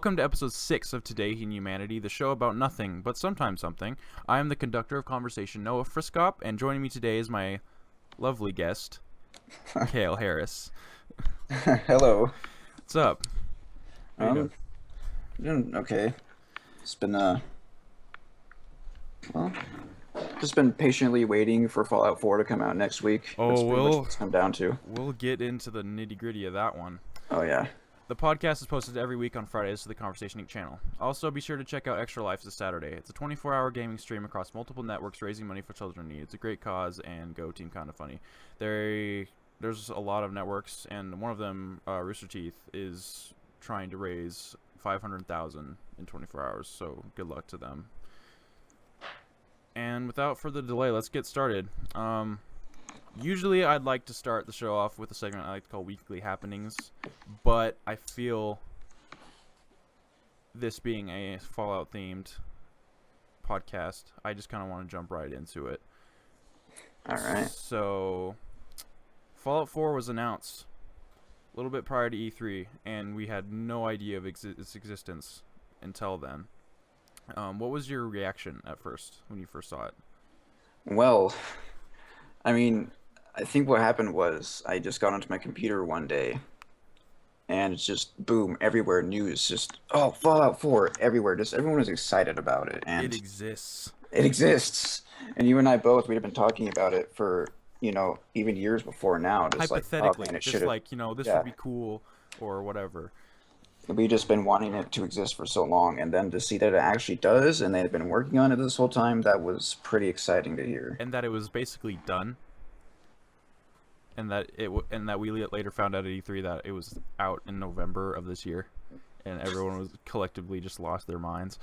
Welcome to episode 6 of Today in Humanity, the show about nothing, but sometimes something. I am the conductor of conversation, Noah Friskop, and joining me today is my lovely guest, Kale Harris. Hello. What's up? How you doing? Doing okay. It's been well, just been patiently waiting for Fallout 4 to come out next week. That's Oh, pretty much what it's come down to. we'll get into the nitty-gritty of that one. Oh yeah. The podcast is posted every week on Fridays to the Conversation Inc. channel. Also, be sure to check out Extra Life this Saturday. It's a 24-hour gaming stream across multiple networks raising money for children in need. It's a great cause, and go team Kinda Funny. There's a lot of networks, and one of them, Rooster Teeth, is trying to raise $500,000 in 24 hours, so good luck to them. And without further delay, let's get started. Usually I'd like to start the show off with a segment I like to call Weekly Happenings, but I feel this being a Fallout-themed podcast, I just kind of want to jump right into it. Alright. So, Fallout 4 was announced a little bit prior to E3, and we had no idea of its existence until then. What was your reaction at first when you first saw it? Well, I mean, I think what happened was I just got onto my computer one day and it's just boom everywhere, news, just Fallout 4 everywhere, just everyone was excited about it, and It exists. it exists. And you and I both, we'd have been talking about it for, even years before now, just like, oh Hypothetically, man, it just should have. like, this Yeah, would be cool, or whatever. we've just been wanting it to exist for so long, and then to see that it actually does, and they've been working on it this whole time, that was pretty exciting to hear. And that it was basically done, and that we later found out at E3 that it was out in November of this year, and everyone was collectively just lost their minds.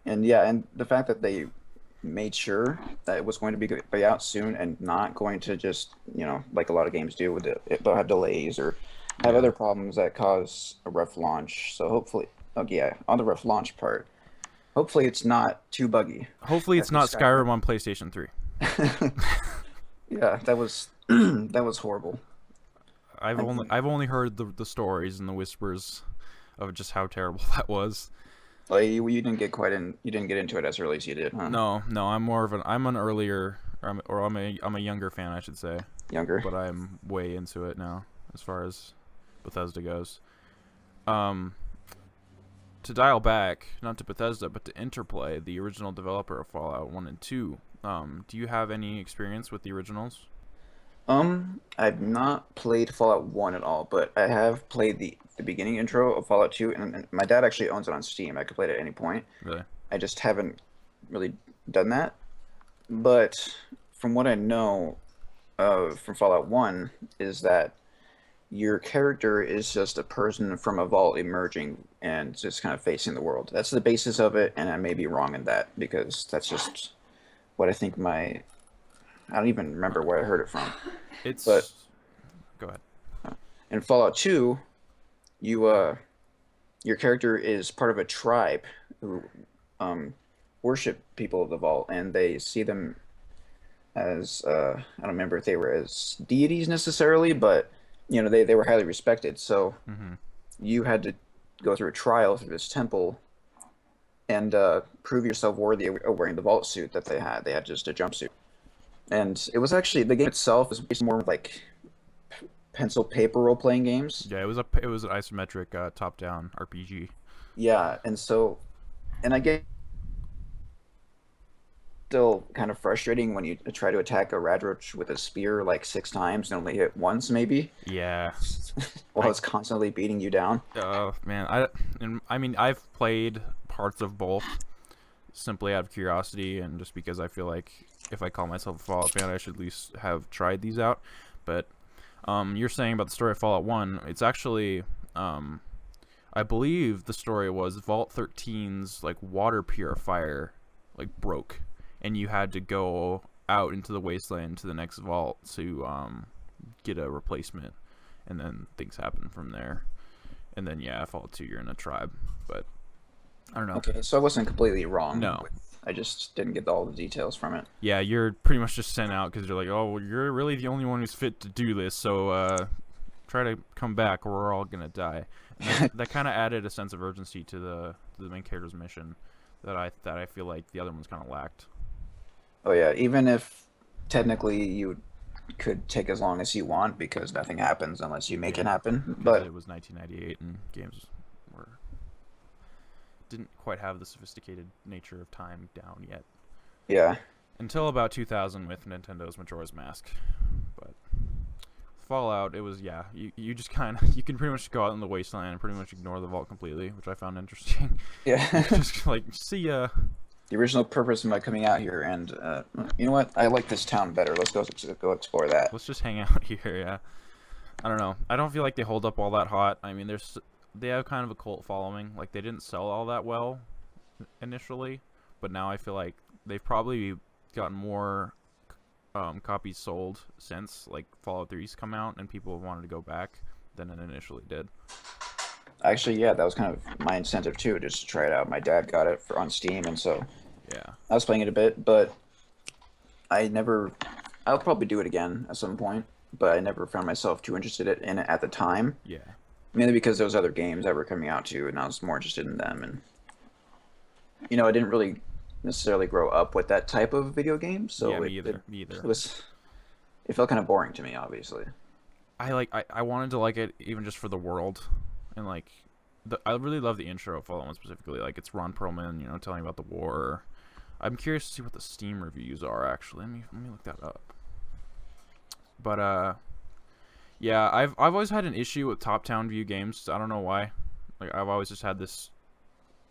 And yeah, and the fact that they made sure that it was going to be out soon and not going to just, like a lot of games do with it, they'll have delays or have Yeah. other problems that cause a rough launch. So hopefully, on the rough launch part, hopefully it's not too buggy. Hopefully it's After not Skyrim. Skyrim on PlayStation 3. Yeah, that was that was horrible. I've I only think, I've only heard the stories and the whispers of just how terrible that was. like, you didn't get you didn't get into it as early as you did, huh? No, I'm an earlier, I'm a younger fan, I should say, Younger. but I'm way into it now as far as Bethesda goes. Um, to dial back, not to Bethesda, but to Interplay, the original developer of Fallout 1 and 2. Do you have any experience with the originals? I've not played Fallout 1 at all, but I have played the beginning intro of Fallout 2, and my dad actually owns it on Steam. I could play it at any point. Really? I just haven't really done that. But from what I know from Fallout 1 is that your character is just a person from a vault emerging and just kind of facing the world. That's the basis of it, and I may be wrong in that because that's just what I think I don't even remember where I heard it from. But It's... Go ahead. in Fallout 2, you your character is part of a tribe who worship people of the vault, and they see them as I don't remember if they were as deities necessarily, but they were highly respected. So Mm-hmm. you had to go through a trial through this temple and prove yourself worthy of wearing the vault suit that they had. They had just a jumpsuit, and it was actually the game itself is based more like pencil paper role playing games. Yeah, it was an isometric top-down RPG. Yeah, and I get still kind of frustrating when you try to attack a radroach with a spear like 6 times and only hit once maybe Yeah. while I it's constantly beating you down. Man, I mean I've played parts of both simply out of curiosity and just because I feel like if I call myself a Fallout fan, I should at least have tried these out. But you're saying about the story of Fallout 1, it's actually I believe the story was Vault 13's like water purifier like broke, and you had to go out into the wasteland to the next vault to get a replacement, and then things happen from there. And then yeah, Fallout 2, you're in a tribe, but I don't know. Okay, so I wasn't completely wrong No. I just didn't get all the details from it. Yeah, you're pretty much just sent out because you're like, oh, well, you're really the only one who's fit to do this, so try to come back or we're all gonna die. That kind of added a sense of urgency to the main character's mission that I feel like the other ones kind of lacked. Oh yeah, even if technically you could take as long as you want because nothing happens unless you make it Yeah, happen. because But it was 1998 and games were didn't quite have the sophisticated nature of time down yet. yeah, Until about 2000 with Nintendo's Majora's Mask. But Fallout, it was, yeah, you just kind of, you can pretty much go out in the wasteland and pretty much ignore the vault completely, which I found interesting. yeah. Just like, see ya. The original purpose of my coming out here, and you know what? I like this town better. Let's go explore that. Let's just hang out here, yeah. I don't know. I don't feel like they hold up all that hot. I mean, they have kind of a cult following. Like, they didn't sell all that well initially, but now I feel like they've probably gotten more copies sold since like Fallout 3's come out and people have wanted to go back than it initially did. Actually, yeah, that was kind of my incentive too, just to try it out. My dad got it on Steam, and so Yeah. I was playing it a bit, but I never. I'll probably do it again at some point, but I never found myself too interested in it at the time. Yeah. Mainly because those other games that were coming out too, and I was more interested in them. And I didn't really necessarily grow up with that type of video game, Yeah, so me either. Me either. it felt kind of boring to me, obviously. I wanted to like it even just for the world, and like I really love the intro of Fallout 1 specifically. Like it's Ron Perlman, telling about the war. I'm curious to see what the Steam reviews are actually. Let me look that up. But yeah, I've always had an issue with top-down view games. I don't know why. Like I've always just had this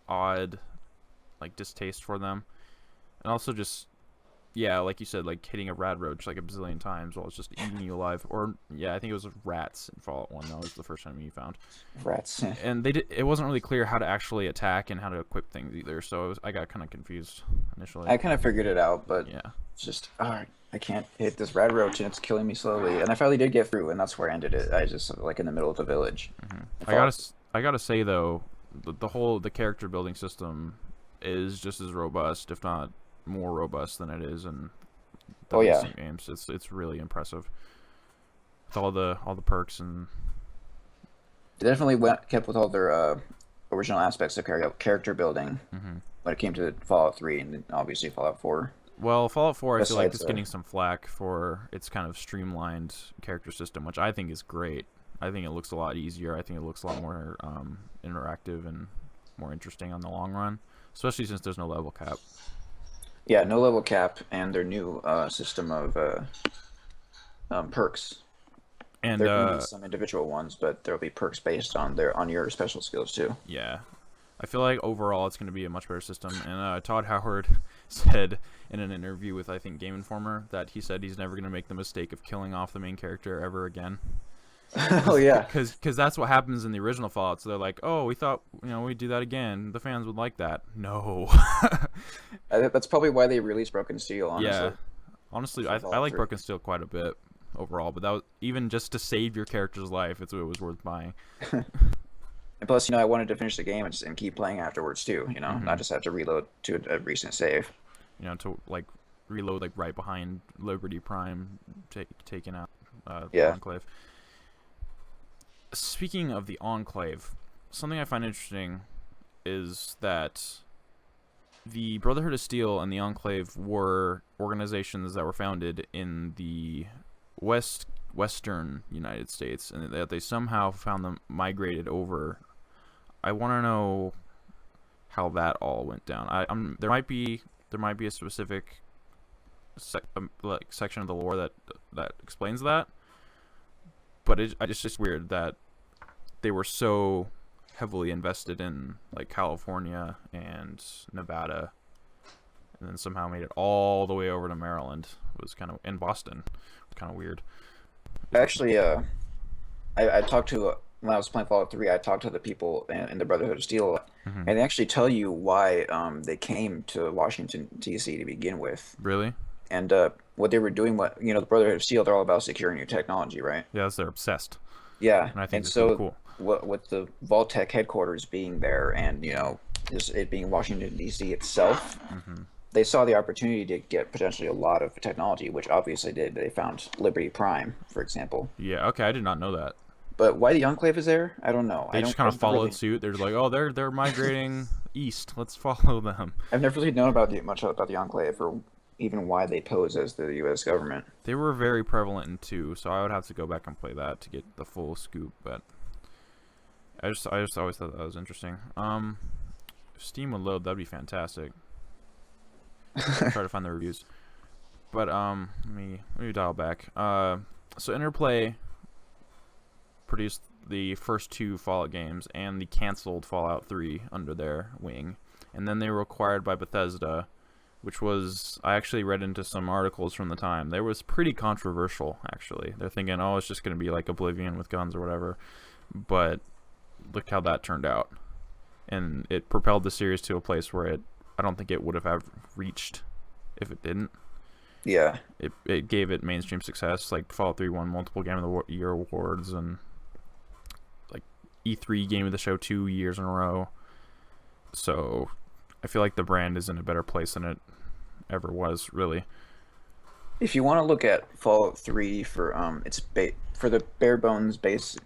odd like distaste for them, and also just yeah, like you said, like hitting a rad roach like a bazillion times while it's just eating you alive. Or yeah, I think it was rats in Fallout 1. That was the first enemy you found. Rats. And it wasn't really clear how to actually attack and how to equip things either. So I got kind of confused initially. I kind of figured it out, but Yeah. it's just, I can't hit this red roach and it's killing me slowly. And I finally did get through, and that's where I ended it. I just like in the middle of the village. I gotta say though, the character building system is just as robust, if not more robust than it is in the recent games. It's really impressive with all the perks. And They definitely kept with all their original aspects of character building when it came to Fallout 3 and obviously Fallout 4. well, Fallout 4 I feel like Besides, it's getting some flack for its kind of streamlined character system, which I think is great. I think it looks a lot easier. I think it looks a lot more interactive and more interesting on the long run, especially since there's no level cap. Yeah, no level cap and their new system of perks. And There can be some individual ones, but there'll be perks based on your special skills too. yeah, I feel like overall it's going to be a much better system. And Todd Howard said in an interview with I think Game Informer that he said he's never going to make the mistake of killing off the main character ever again. Oh yeah, Because that's what happens in the original Fallout. So they're like, oh, we thought we'd do that again. The fans would like that. No. that's probably why they released Broken Steel. Honestly, Yeah. Honestly, I Fallout like 3. Broken Steel quite a bit overall, but that was even just to save your character's life. It was worth buying. And plus, I wanted to finish the game and keep playing afterwards too. Not just have to reload to a recent save. To like reload like right behind Liberty Prime, taking out the Yeah. Enclave. Speaking of the Enclave, something I find interesting is that the Brotherhood of Steel and the Enclave were organizations that were founded in the western United States, and that they somehow found them migrated over. I want to know how that all went down. There might be a specific section of the lore that explains that, but it's just weird that they were so heavily invested in like California and Nevada, and then somehow made it all the way over to Maryland. It was kind of in Boston. It was kind of weird. Actually, I talked to when I was playing Fallout 3. I talked to the people in the Brotherhood of Steel, and they actually tell you why they came to Washington D.C. to begin with, Really? and what they were doing. The Brotherhood of Steel, they're all about securing your technology, right? Yeah, they're obsessed. Yeah, And I think and it's so really cool. with the Vault-Tec headquarters being there, and just it being Washington D.C. itself, they saw the opportunity to get potentially a lot of technology, which obviously did. They found Liberty Prime, for example. Yeah, okay, I did not know that. But why the Enclave is there, I don't know. They just kind I've of never followed really, suit. They're like, oh, they're migrating east. Let's follow them. I've never really known about much about the Enclave or even why they pose as the U.S. government. They were very prevalent in 2, so I would have to go back and play that to get the full scoop. But I just always thought that was interesting. If Steam would load, that'd be fantastic. Try to find the reviews. But let me dial back. So Interplay produced the first 2 Fallout games and the canceled Fallout 3 under their wing, and then they were acquired by Bethesda, which was, I actually read into some articles from the time. They was pretty controversial, actually. They're thinking, oh, it's just going to be like Oblivion with guns or whatever. But look how that turned out. And it propelled the series to a place where I don't think it would have reached if it didn't. Yeah. It gave it mainstream success. Like Fallout 3 won multiple Game of the Year awards and like E3 Game of the Show 2 years in a row. So I feel like the brand is in a better place than it ever was, really. If you want to look at Fallout 3 for for the bare bones base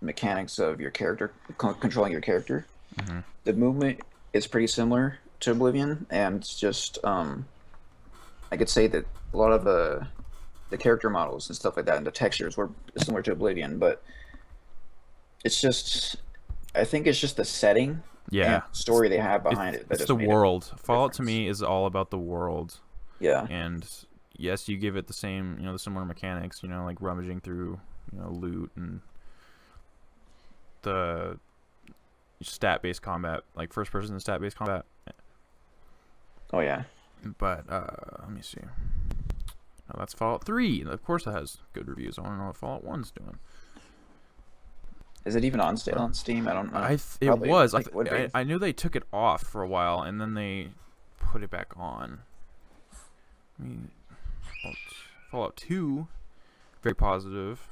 mechanics of your character, controlling your character, Mm-hmm. the movement is pretty similar to Oblivion, and just I could say that a lot of the character models and stuff like that, and the textures were similar to Oblivion, but it's just, I think it's just the setting Yeah. and story they have behind it that It's just the made world. a Fallout to difference. me is all about the world. Yeah, And yes, you give it the same, the similar mechanics, like rummaging through, loot and the stat-based combat, like first-person stat-based combat. oh yeah. But let me see. Oh, that's Fallout 3. Of course, it has good reviews. I want to know what Fallout 1's doing. Is it even on sale on Steam? I don't know. It Probably, was. I think it would be. I knew they took it off for a while, and then they put it back on. I mean, Fallout 2, very positive.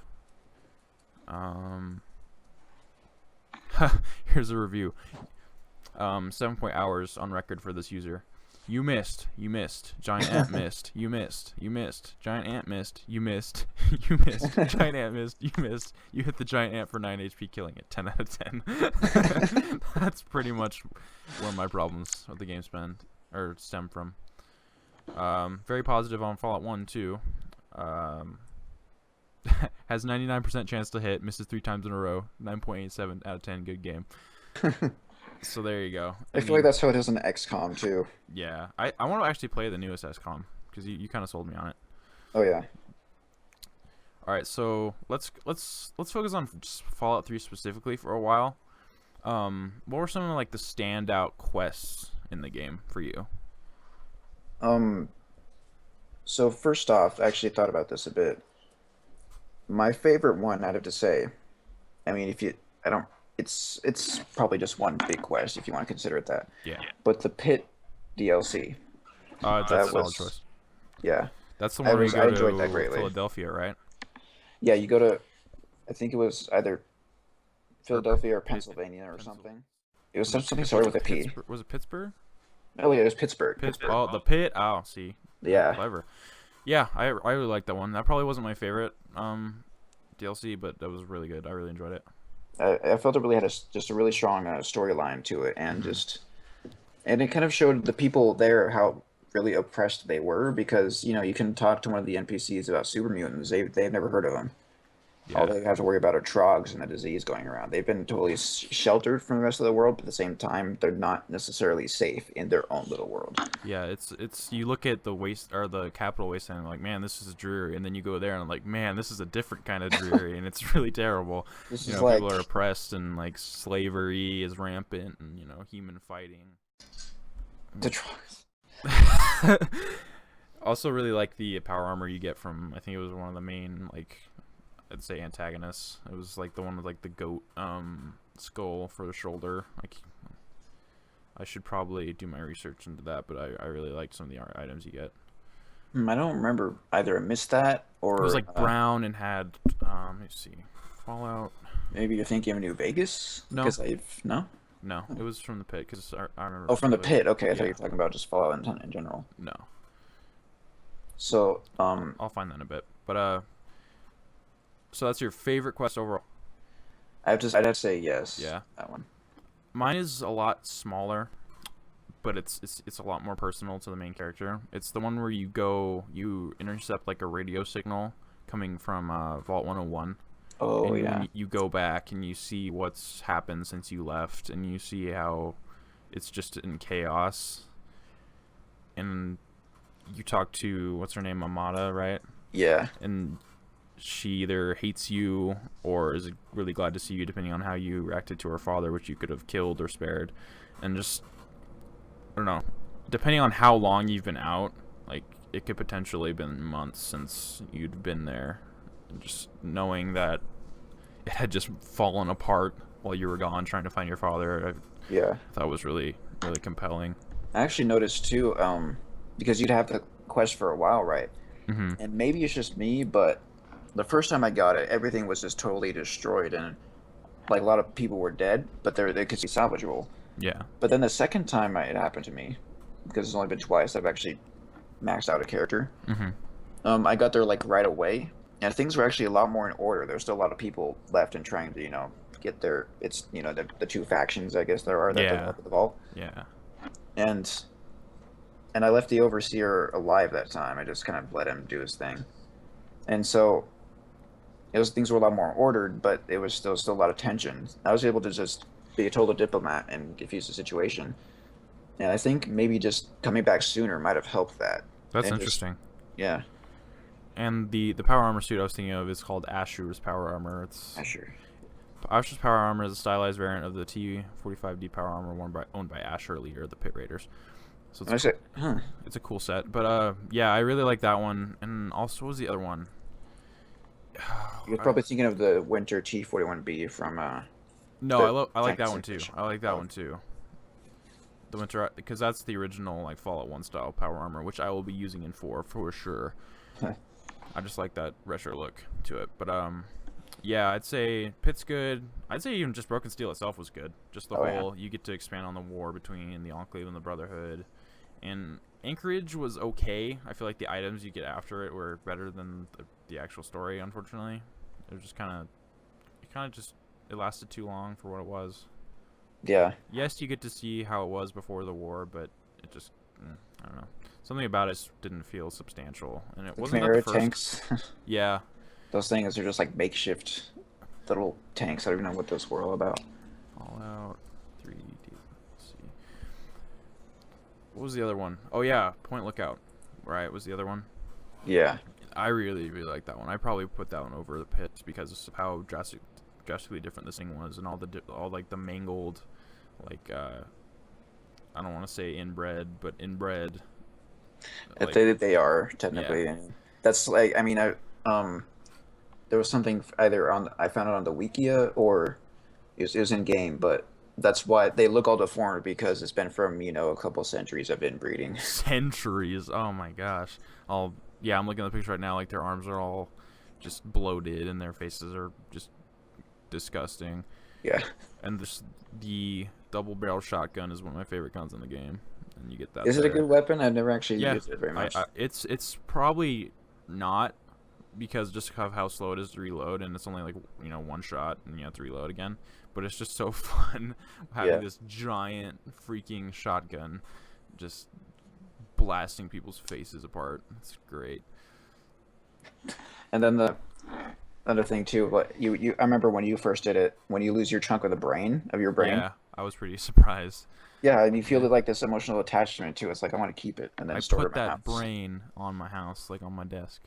Here's a review. 7 hours on record for this user. You missed. Giant ant missed. You missed. Giant ant missed. You missed. You missed. Giant ant missed. You missed. You hit the giant ant for 9 HP, killing it. 10 out of 10. That's pretty much where my problems with the game stem from. Very positive on Fallout 1 too. Has 99% chance to hit. Misses 3 times in a row. 9.87 out of 10. Good game. So there you go. I feel like that's how it is in XCOM too. Yeah, I want to actually play the newest XCOM because you kind of sold me on it. Oh yeah. All right, so let's focus on just Fallout 3 specifically for a while. What were some of like the standout quests in the game for you? So first off, I actually thought about this a bit. My favorite one, I'd have to say, I mean, I don't, it's probably just one big quest if you want to consider it that. Yeah. But the Pit DLC, That's that a solid was, choice. yeah, That's the one where you I go enjoyed that to greatly. Philadelphia, right? Yeah, you go to, I think it was either Or Philadelphia or Pi- Pennsylvania or Pencil- something. It was Was something it started with a P. Pittsburgh? Was it Pittsburgh? Oh yeah, it was Pittsburgh. Oh, the Pit. Oh, see. Yeah. Clever. Yeah, I really like that one. That probably wasn't my favorite DLC, but that was really good. I really enjoyed it. I felt it really had just a really strong storyline to it, and and it kind of showed the people there how really oppressed they were, because you can talk to one of the NPCs about super mutants. They've never heard of them. All Yeah. they have to worry about are trogs and a disease going around. They've been totally sheltered from the rest of the world, but at the same time, they're not necessarily safe in their own little world. Yeah, it's you look at the the capital wasteland and like, man, this is dreary, and then you go there and I'm like, man, this is a different kind of dreary, and it's really terrible. This You is know, like, people are oppressed and like slavery is rampant, and human fighting. the trogs. Also, really like the power armor you get from, I think it was one of the main, like, I'd say antagonists. It was like the one with like the goat skull for the shoulder. Like, I should probably do my research into that, but I really liked some of the items you get. I don't remember either I missed that or It was like brown and had let me see, Fallout. maybe you're thinking of New Vegas? No. Because no. No, it was from the Pit because I remember. Oh, from the specifically- Pit. Okay, I thought you Yeah. were talking about just Fallout in general. No, So, I'll find that in a bit. But so that's your favorite quest overall. I'd have to say yes. Yeah. That one. Mine is a lot smaller, but it's a lot more personal to the main character. It's the one where you intercept like a radio signal coming from Vault 101, Oh and yeah. when you go back and you see what's happened since you left, and you see how it's just in chaos, and you talk to what's her name, Amada, right? Yeah. And she either hates you or is really glad to see you, depending on how you reacted to her father, which you could have killed or spared. And just, I don't know, depending on how long you've been out, like it could potentially have been months since you'd been there. And just knowing that it had just fallen apart while you were gone trying to find your father, Yeah. I thought was really, really compelling. I actually noticed too, because you'd have the quest for a while, right? Mm-hmm. And maybe it's just me, but the first time I got it, everything was just totally destroyed, and like a lot of people were dead, but they could be salvageable. Yeah. But then the second time it happened to me, because it's only been twice, I've actually maxed out a character. Mm-hmm. I got there like right away, and things were actually a lot more in order. There's still a lot of people left and trying to, get their. It's the two factions, I guess there are that Yeah. develop the vault, Yeah. and I left the overseer alive that time. I just kind of let him do his thing, and so things were a lot more ordered, but it was still a lot of tension. I was able to just be a total diplomat and diffuse the situation, and I think maybe just coming back sooner might have helped that. That's And just interesting. yeah, And the power armor suit I was thinking of is called Ashur's power armor. It's yeah, sure. Ashur's power armor is a stylized variant of the T-45D power armor owned by Ashur, leader of the Pit Raiders. So And I said, huh. it's a cool set. But yeah, I really like that one. And also, what was the other one? You're probably thinking of the Winter T-41B from No, the I like tank that one too. simulation. I like that Oh, one too. The winter, because that's the original like Fallout 1 style power armor, which I will be using in 4 for sure. I just like that retro look to it. But yeah, I'd say Pit's good. I'd say even just Broken Steel itself was good. Just the oh yeah. whole, you get to expand on the war between the Enclave and the Brotherhood. And Anchorage was okay. I feel like the items you get after it were better than the actual story, unfortunately. It was just it lasted too long for what it was. Yeah. Yes, you get to see how it was before the war, but it just, I don't know. Something about it just didn't feel substantial. And it The wasn't that the Chimera first. tanks. Yeah. Those things are just like makeshift little tanks. I don't even know what those were all about. All Out 3D. Let's see. What was the other one? Oh, yeah. Point Lookout. Right, was the other one. Yeah. I really, really like that one. I probably put that one over the Pits because of how drastically different this thing was, and all like the mangled, like I don't want to say inbred, but inbred. Like, They are yeah, technically, and that's like there was something either on I found it on the Wikia or it was in game, but that's why they look all deformed because it's been from a couple centuries of inbreeding. centuries. Oh my gosh. Yeah, I'm looking at the picture right now. Like their arms are all just bloated, and their faces are just disgusting. Yeah. And the double barrel shotgun is one of my favorite guns in the game, and you get that Is it a good there. weapon? I've never actually Yeah, used it very much. it's probably not, because just of how slow it is to reload, and it's only like one shot and you have to reload again. But it's just so fun having Yeah. this giant freaking shotgun just blasting people's faces apart. It's great. And then the other thing too, what I remember when you first did it, when you lose your chunk of the brain of your brain. Yeah, I was pretty surprised. Yeah, and you feel Yeah. like this emotional attachment to it. It's like I want to keep it and then I store it put in my that house. brain on my house, like on my desk.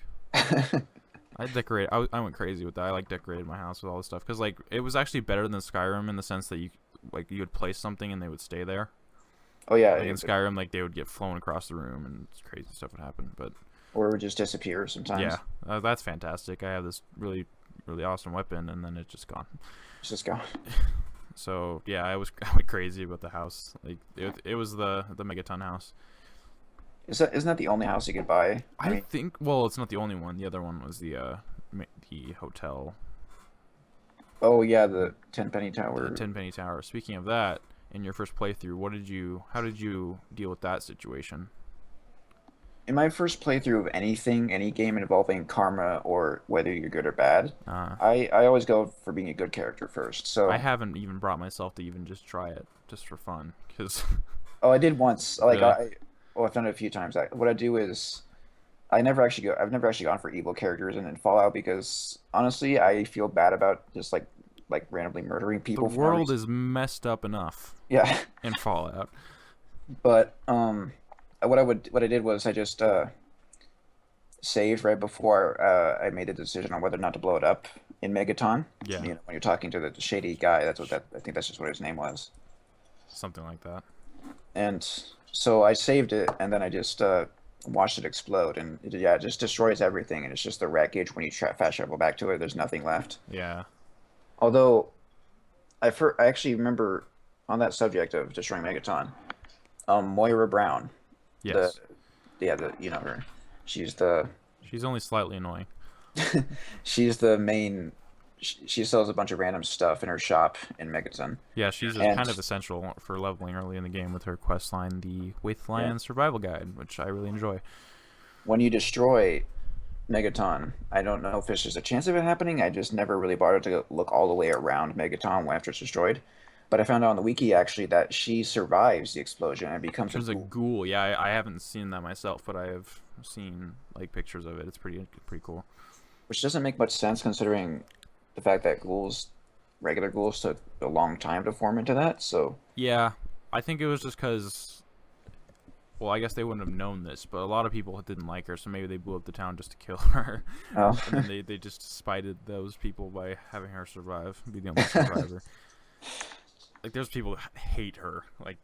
I decorate. I went crazy with that. I like decorated my house with all this stuff because like it was actually better than Skyrim in the sense that you would place something and they would stay there. Oh yeah, Like in Skyrim, like they would get flown across the room and crazy stuff would happen. But or it would just disappear sometimes. yeah, that's fantastic. I have this really really awesome weapon and then it's just gone. It's just gone. So yeah, I went crazy about the house. Like it was the megaton house. Isn't that the only house you could buy? I think. Well, it's not the only one. The other one was the hotel, oh yeah, the Tenpenny the Tower. Tenpenny Tower. Speaking of that, in your first playthrough, how did you deal with that situation? in my first playthrough of anything, any game involving karma or whether you're good or bad, Uh, I always go for being a good character first. I So, haven't even brought myself to even just try it, just for fun. Cause oh, I did once. Like really, I've done it a few times. What I do is I never actually go. I've never actually gone for evil characters in Fallout because honestly, I feel bad about just like randomly murdering the people for no world reason. is messed up enough Yeah, in Fallout. but what I did was I just saved right before I made the decision on whether or not to blow it up in Megaton. Yeah, You know, when you're talking to the shady guy, that's what that I think that's just what his name was. something like that. And so I saved it, and then I just watched it explode, and yeah, it just destroys everything, and it's just the wreckage when you fast travel back to it. There's nothing left. Yeah. Although I actually remember on that subject of destroying Megaton, Moira Brown, the Yes. you know her, she's the She's only slightly annoying. she's the main. She sells a bunch of random stuff in her shop in Megaton, Yeah, she's a and kind of essential for leveling early in the game with her quest line, the yeah, Wasteland Survival Guide, which I really enjoy. when you destroy Megaton, I don't know if there's just a chance of it happening. I just never really bothered to look all the way around Megaton after it's destroyed. But I found out on the wiki actually that she survives the explosion and becomes a She's a ghoul, ghoul. Yeah, I haven't seen that myself, but I have seen like pictures of it. It's pretty cool. which doesn't make much sense considering the fact that regular ghouls, took a long time to form into that. So, Yeah, I think it was just because, well, I guess they wouldn't have known this, but a lot of people didn't like her, so maybe they blew up the town just to kill her, oh, and then they just spited those people by having her survive, be the only survivor. Like, there's people that hate her. Like,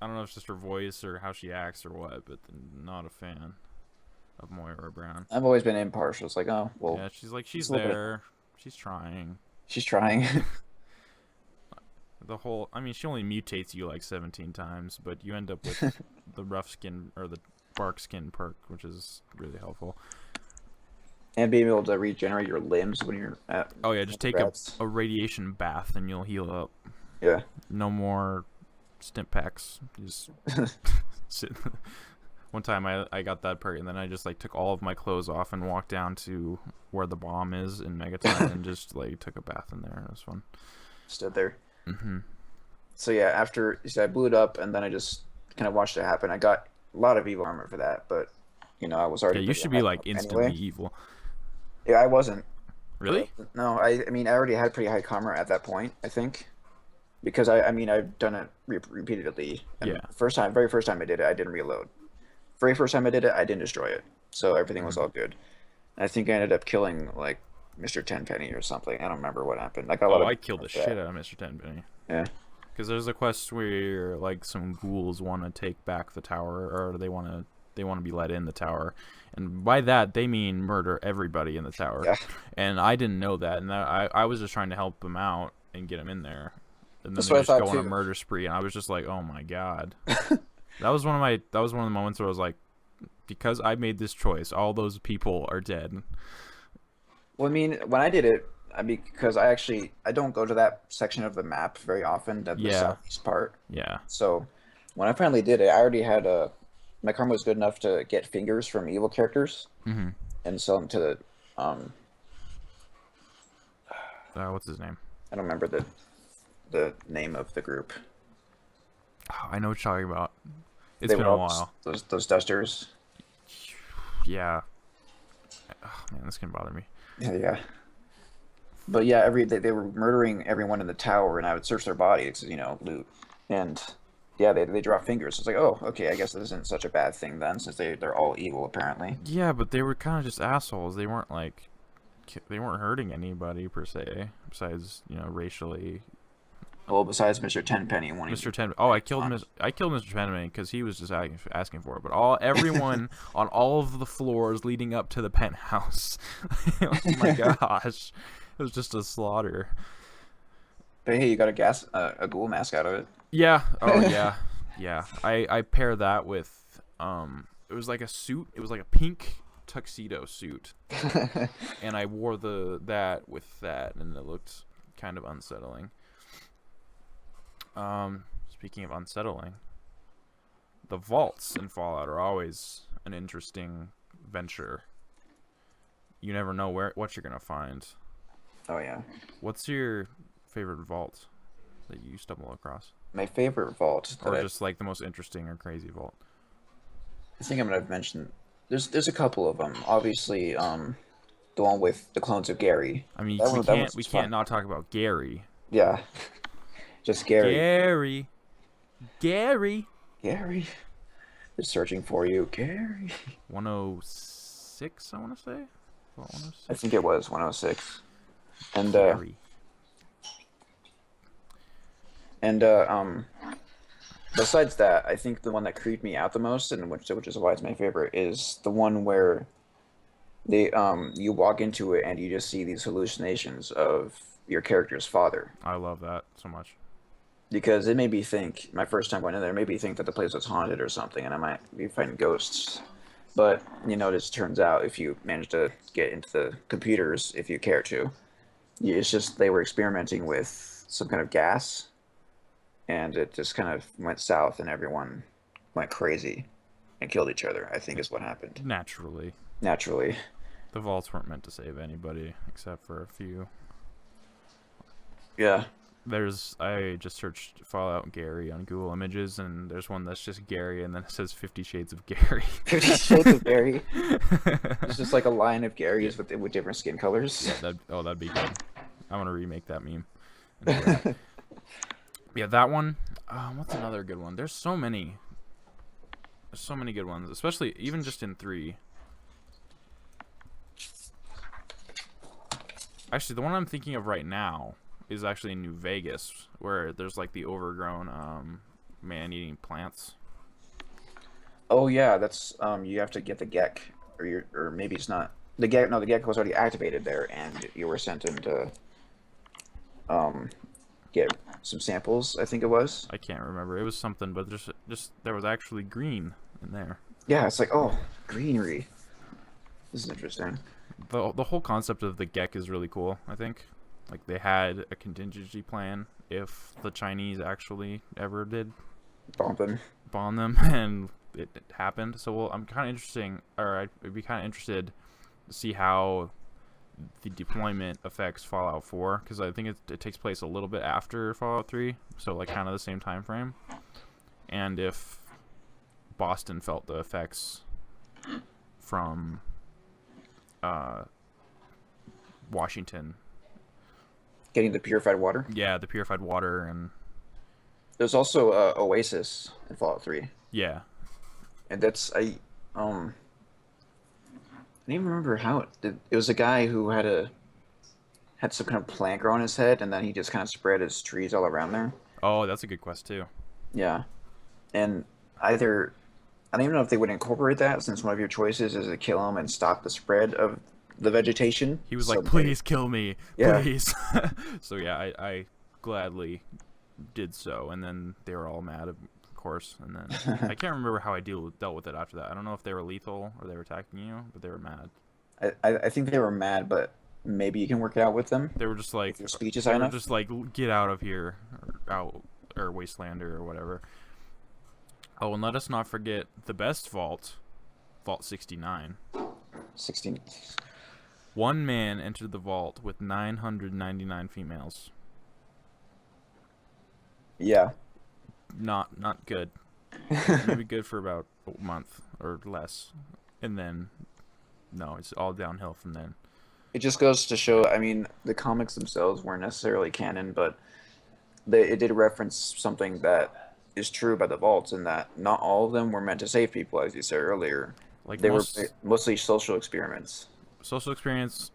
I don't know if it's just her voice or how she acts or what, but not a fan of Moira Brown. I've always been impartial. It's like, oh, well, Yeah, she's like, she's she's a little bit. there, she's trying. She's trying. The whole, I mean, she only mutates you like 17 times, but you end up with the rough skin or the bark skin perk, which is really helpful. And being able to regenerate your limbs when you're at Oh yeah, just take rats. a radiation bath and you'll heal up. Yeah. No more stim packs. Just sit. One time I got that perk and then I just like took all of my clothes off and walked down to where the bomb is in Megaton and just like took a bath in there. It was fun. Stood there. Hmm. So yeah, after so I blew it up, and then I just kind of watched it happen. I got a lot of evil armor for that, but I was Yeah, already you pretty should be high like up instantly anyway. evil. Yeah, I wasn't. Really? No, I mean I already had pretty high armor at that point, I think, because I mean I've done it repeatedly, and Yeah. very first time I did it, I didn't reload. Very first time I did it, I didn't destroy it, so everything was Hmm. all good. I think I ended up killing like Mr. Tenpenny or something. I don't remember what happened. I got a lot Oh, of I killed the for that. shit out of Mr. Tenpenny. Yeah. Because there's a quest where like some ghouls want to take back the tower, or they want to be let in the tower, and by that they mean murder everybody in the tower. Yeah. And I didn't know that, and I was just trying to help them out and get them in there, and then That's they what I just thought go on a too. murder spree, and I was just like, oh my god, that was one of the moments where I was like, because I made this choice, all those people are dead. Well, I mean, when I did it, I mean, because I don't go to that section of the map very often, the Yeah, southeast part. yeah. So when I finally did it, I already had my karma was good enough to get fingers from evil characters Hmm. and sell them to the What's his name? I don't remember the name of the group. Oh, I know what you're talking about. It's They been were a all while. those dusters. Yeah. Oh, man, this can bother me. Yeah, yeah. But yeah, they were murdering everyone in the tower, and I would search their bodies, loot, and yeah, they draw fingers. It's like, oh, okay, I guess this isn't such a bad thing then, since they're all evil apparently. Yeah, but they were kind of just assholes. They weren't like, they weren't hurting anybody per se, besides racially. Well, besides Mr. Tenpenny wanting to Mr. be Ten. Oh, fun. I killed Mr. Tenman because he was just asking for it. But everyone on all of the floors leading up to the penthouse. Oh my gosh, it was just a slaughter. But hey, you got a ghoul mask out of it. Yeah. Oh yeah. Yeah. I pair that with It was like a suit. It was like a pink tuxedo suit, and I wore that with that, and it looked kind of unsettling. Speaking of unsettling, the vaults in Fallout are always an interesting venture. You never know what you're gonna find. Oh yeah. What's your favorite vault that you stumble across, My favorite vault that or just like the most interesting or crazy vault? I think I'm gonna mention. There's a couple of them. Obviously, the one with the clones of Gary. I mean, That one's we just can't fun. not talk about Gary. Yeah, just Gary. Gary, Gary. Gary. They're searching for you, Gary. 106, I want to say. Vault I 106. think it was 106. And Gary. and besides that, I think the one that creeped me out the most, and which is why it's my favorite, is the one where you walk into it and you just see these hallucinations of your character's father. I love that so much. Because it made me think, my first time going in there, it made me think that the place was haunted or something, and I might be fighting ghosts. But, it just turns out if you manage to get into the computers, if you care to, it's just they were experimenting with some kind of gas, and it just kind of went south, and everyone went crazy and killed each other, I think is what happened. Naturally. Naturally. The vaults weren't meant to save anybody except for a few. Yeah. I just searched Fallout Gary on Google Images, and there's one that's just Gary, and then it says 50 Shades of Gary. 50 Shades of Gary. It's just like a line of Garys with different skin colors. Yeah, that'd be good. I want to remake that meme. Yeah, that one. What's another good one? There's so many. There's so many good ones, especially even just in 3. Actually, the one I'm thinking of right now is actually in New Vegas, where there's like the overgrown man-eating plants. Oh yeah, that's you have to get the Gek, or maybe it's not the Gek. No, the Gek was already activated there, and you were sent in to get some samples. I think it was. I can't remember. It was something, but just there was actually green in there. Yeah, it's like, oh, greenery. This is interesting. The whole concept of the Gek is really cool, I think. Like, they had a contingency plan if the Chinese actually ever did bomb them, and it happened. So, well, I'm kind of I'd be kind of interested to see how the deployment affects Fallout 4, because I think it takes place a little bit after Fallout 3, so like kind of the same time frame. And if Boston felt the effects from Washington. Getting the purified water. Yeah, the purified water, and there's also Oasis in Fallout 3. Yeah. And that's I don't even remember how it was a guy who had some kind of plant grow on his head, and then he just kind of spread his trees all around there. Oh, that's a good quest too. Yeah. And I don't even know if they would incorporate that, since one of your choices is to kill him and stop the spread of the vegetation. He was like, please kill me, yeah. Please. So yeah, I gladly did so, and then they were all mad, of course, and then I can't remember how I dealt with it after that. I don't know if they were lethal or they were attacking you, but they were mad. I think they were mad, but maybe you can work it out with them. They were just like, your speech is high enough. Just like, get out of here, or Wastelander or whatever. Oh, and let us not forget the best vault, Vault 69. 16. One man entered the vault with 999 females. Yeah. Not good. Maybe good for about a month or less, and then no, it's all downhill from then. It just goes to show. I mean, the comics themselves weren't necessarily canon, but it did reference something that is true about the vaults, in that not all of them were meant to save people, as you said earlier. Like they were mostly social experiments. Social experiments,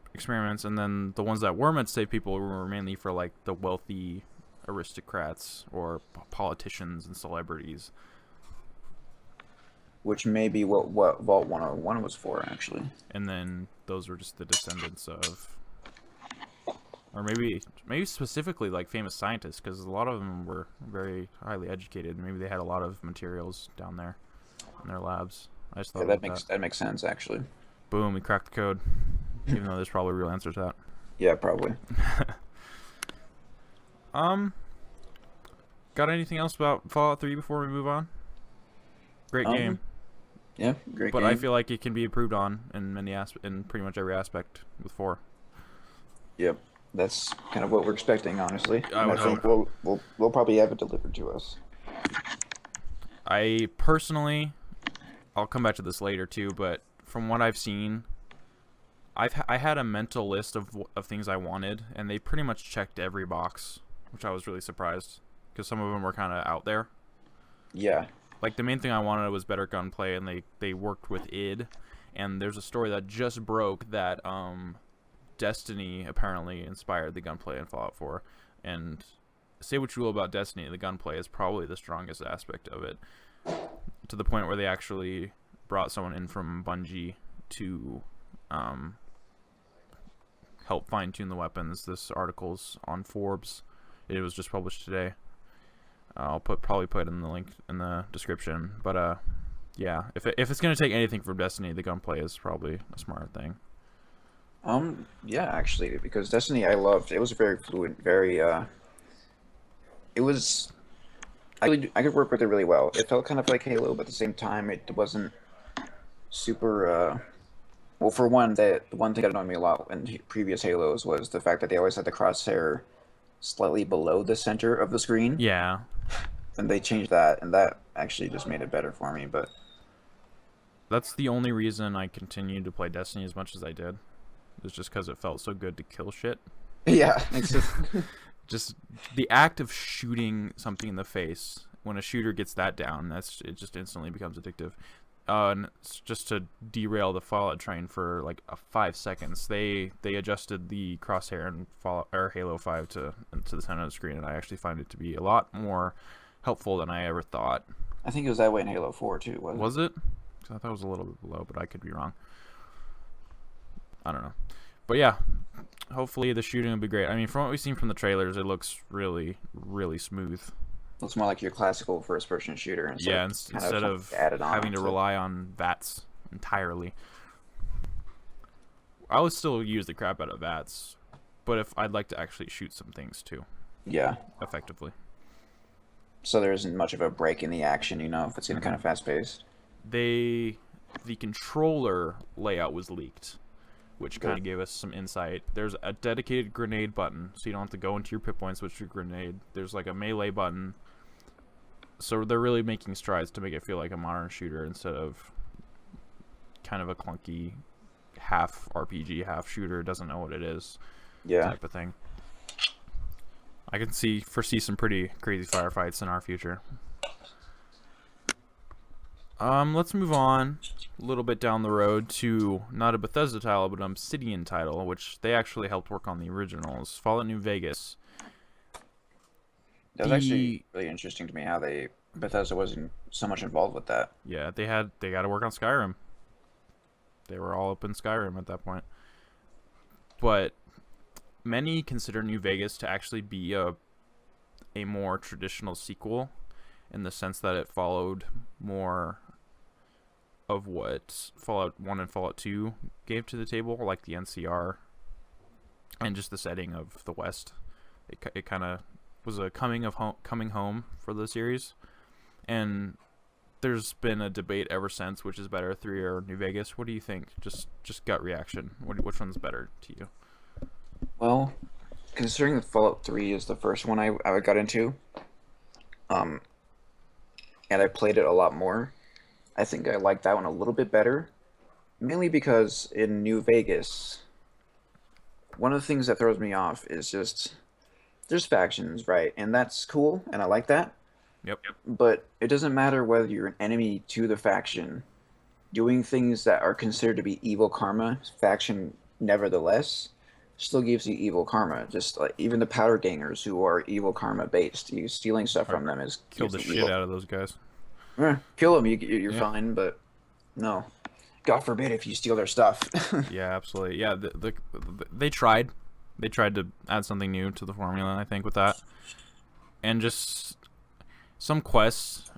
and then the ones that were meant to save people were mainly for like the wealthy aristocrats or politicians and celebrities. Which may be what Vault 101 was for, actually. And then those were just the descendants of, or maybe specifically like famous scientists, because a lot of them were very highly educated. Maybe they had a lot of materials down there in their labs. I just thought that makes sense, actually. Boom, we cracked the code. Even though there's probably real answers to that. Yeah, probably. Got anything else about Fallout 3 before we move on? Great game. Yeah, great But I game. feel like it can be improved on in in pretty much every aspect with 4. Yep, that's kind of what we're expecting, honestly, I and I would think hope. we'll probably have it delivered to us. I personally, I'll come back to this later too, but from what I've seen, I had a mental list of things I wanted, and they pretty much checked every box, which I was really surprised because some of them were kind of out there. Yeah, Like the main thing I wanted was better gunplay, and they worked with id. And there's a story that just broke that Destiny apparently inspired the gunplay in Fallout 4, and say what you will about Destiny, the gunplay is probably the strongest aspect of it, to the point where they actually brought someone in from Bungie to um, help fine tune the weapons. This article's on Forbes. It was just published today. I'll probably put it in the link in the description. But yeah, if it's gonna take anything from Destiny, the gunplay is probably a smart thing. yeah, actually, because Destiny I loved. It was very fluid, very it was I could work with it really well. It felt kind of like Halo, but at the same time, it wasn't super. Well, for one, the one thing that annoyed me a lot in previous Halos was the fact that they always had the crosshair slightly below the center of the screen, Yeah, and they changed that, and that actually just made it better for me. But that's the only reason I continued to play Destiny as much as I did. It was just because it felt so good to kill shit. yeah, it's just Just the act of shooting something in the face, when a shooter gets that down, it just instantly becomes addictive. And just to derail the Fallout train for like 5 seconds, they adjusted the crosshair in Fallout or Halo 5 to the center of the screen, and I actually find it to be a lot more helpful than I ever thought. I think it was that way in Halo 4 too, wasn't it? Was it? 'Cause I thought it was a little bit below, but I could be wrong. I don't know. But yeah, hopefully the shooting will be great. I mean, from what we've seen from the trailers, it looks really, really smooth. Looks more like your classical first-person shooter instead Yeah, of kind of instead something of added having on to to. rely on VATS entirely. I would still use the crap out of VATS, but if I'd like to actually shoot some things too, Yeah, effectively. so there isn't much of a break in the action, if it's kind hmm of fast-paced. The controller layout was leaked, which kind Good. of gave us some insight. There's a dedicated grenade button, so you don't have to go into your pip point and switch your grenade. There's like a melee button. So they're really making strides to make it feel like a modern shooter instead of kind of a clunky half RPG, half shooter, doesn't know what it is Yeah. type of thing. I can foresee some pretty crazy firefights in our future. Let's move on a little bit down the road to not a Bethesda title, but an Obsidian title, which they actually helped work on the originals. Fallout New Vegas. That was actually The really interesting to me how Bethesda wasn't so much involved with that. Yeah, they got to work on Skyrim. They were all up in Skyrim at that point. But many consider New Vegas to actually be a more traditional sequel in the sense that it followed more of what Fallout 1 and Fallout 2 gave to the table, like the NCR and just the setting of the West. It kind of was a coming home for the series, and there's been a debate ever since which is better, 3 or New Vegas. What do you think? Just gut reaction. Which one's better to you? Well, considering that Fallout 3 is the first one I got into, um, and I played it a lot more, I think I like that one a little bit better. Mainly because in New Vegas, one of the things that throws me off is just there's factions, right? And that's cool, and I like that. Yep. But it doesn't matter whether you're an enemy to the faction, doing things that are considered to be evil karma, faction nevertheless still gives you evil karma. Just like even the powder gangers who are evil karma based, you stealing stuff I from them is killed gives the you shit evil. out of those guys. Kill them, you're Yeah. fine, but no. God forbid if you steal their stuff. Yeah, absolutely. Yeah, they tried. They tried to add something new to the formula, I think, with that. And just some quests,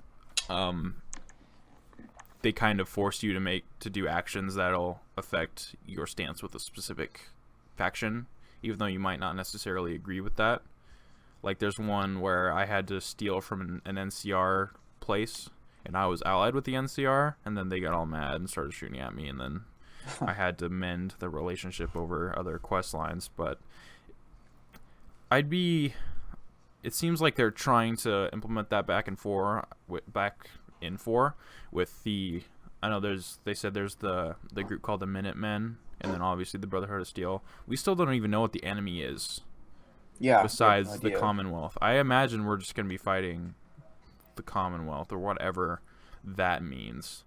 they kind of force you to do actions that'll affect your stance with a specific faction, even though you might not necessarily agree with that. Like there's one where I had to steal from an NCR place, and I was allied with the NCR, and then they got all mad and started shooting at me, and then I had to mend the relationship over other quest lines. But I'd be. It seems like they're trying to implement that back in 4 with the. I know they said there's the group called the Minutemen, and then obviously the Brotherhood of Steel. We still don't even know what the enemy is. Yeah. Besides no the idea. Commonwealth, I imagine we're just gonna be fighting the Commonwealth or whatever that means,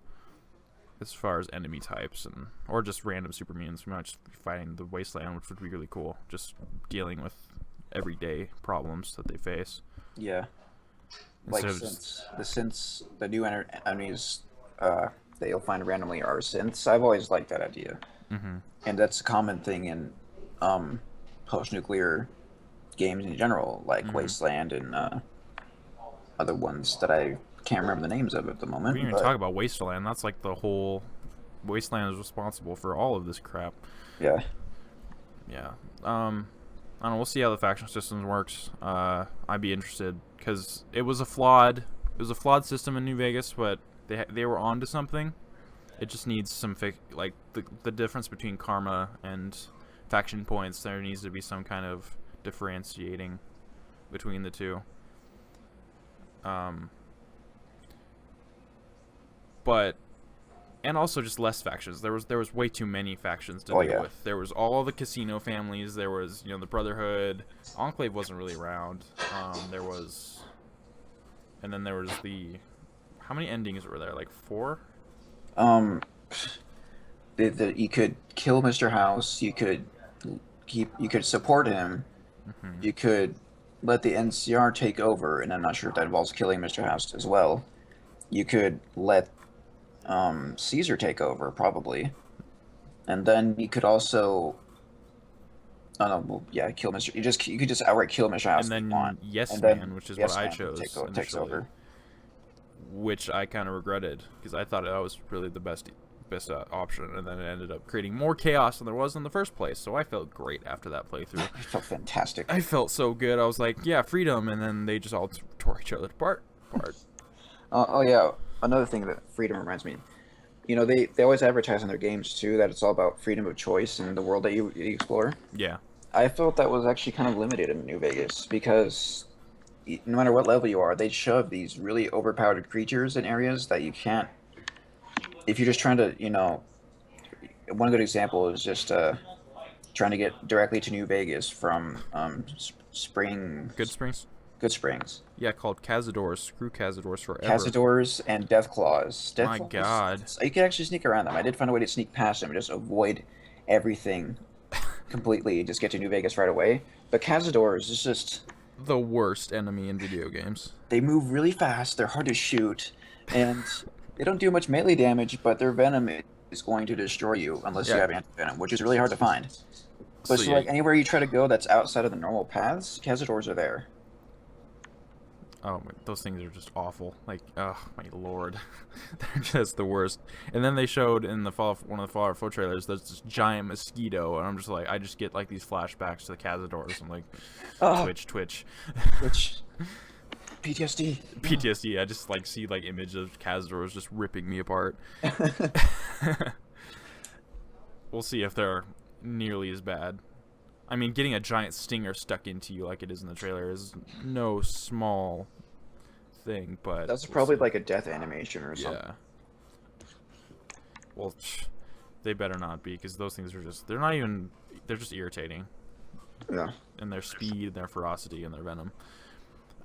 as far as enemy types or just random super mutants. We might just be fighting the Wasteland, which would be really cool. Just dealing with everyday problems that they face. Yeah. Like Instead of just, since the new enemies that you'll find randomly are synths. I've always liked that idea, mm-hmm. and that's a common thing in post-nuclear games in general, like Mm-hmm. Wasteland and other ones that I can't remember the names of at the We didn't moment. even But talk about Wasteland. That's like the whole Wasteland is responsible for all of this crap. yeah, Yeah. I don't know. We'll see how the faction systems works. I'd be interested because it was a flawed system in New Vegas, but they were onto something. It just needs some like the difference between karma and faction points. There needs to be some kind of differentiating between the two. But and also just less factions. There was way too many factions to deal with. There was all the casino families. There was the Brotherhood. Enclave wasn't really around. There was, and then there was how many endings were there? Like 4. um, you could kill Mr. House. You could support him. Mm-hmm. You could let the NCR take over, and I'm not sure if that involves killing Mr. House as well. You could let Caesar take over, probably, and then you could also, oh no, well, yeah, kill Mr. You could just outright kill Mr. House And if you then want, Yes and Man, then which is what Yes I Man chose takes initially, over. which I kind of regretted because I thought that was really the best option, and then it ended up creating more chaos than there was in the first place. So I felt great after that playthrough. I felt fantastic. I felt so good. I was like, yeah, freedom, and then they just all tore each other apart. Oh yeah, another thing that freedom reminds me. They always advertise in their games too that it's all about freedom of choice in the world that you explore. Yeah. I felt that was actually kind of limited in New Vegas because no matter what level you are, they shove these really overpowered creatures in areas that you can't. If you're just trying to, one good example is just trying to get directly to New Vegas from Good Springs. Good Springs. Yeah, called Cazadors. Screw Cazadors forever. Cazadors and Deathclaws. My God. You can actually sneak around them. I did find a way to sneak past them and just avoid everything completely and just get to New Vegas right away. But Cazadors is just the worst enemy in video games. They move really fast, they're hard to shoot, and they don't do much melee damage, but their venom is going to destroy you unless you have anti-venom, which is really hard to find. But so like anywhere you try to go that's outside of the normal paths, Cazadors are there. Oh, those things are just awful. Like, oh my lord, they're just the worst. And then they showed in one of the Fallout 4 trailers, there's this giant mosquito, and I'm just like, I just get like these flashbacks to the Cazadors. I'm like, Twitch. Which PTSD. PTSD. I just like see like images of Cazadors just ripping me apart. We'll see if they're nearly as bad. I mean, getting a giant stinger stuck into you like it is in the trailer is no small thing, but that's probably like a death animation or something. Yeah. Well, they better not be, because those things are they're just irritating. Yeah. And their speed, their ferocity, and their venom.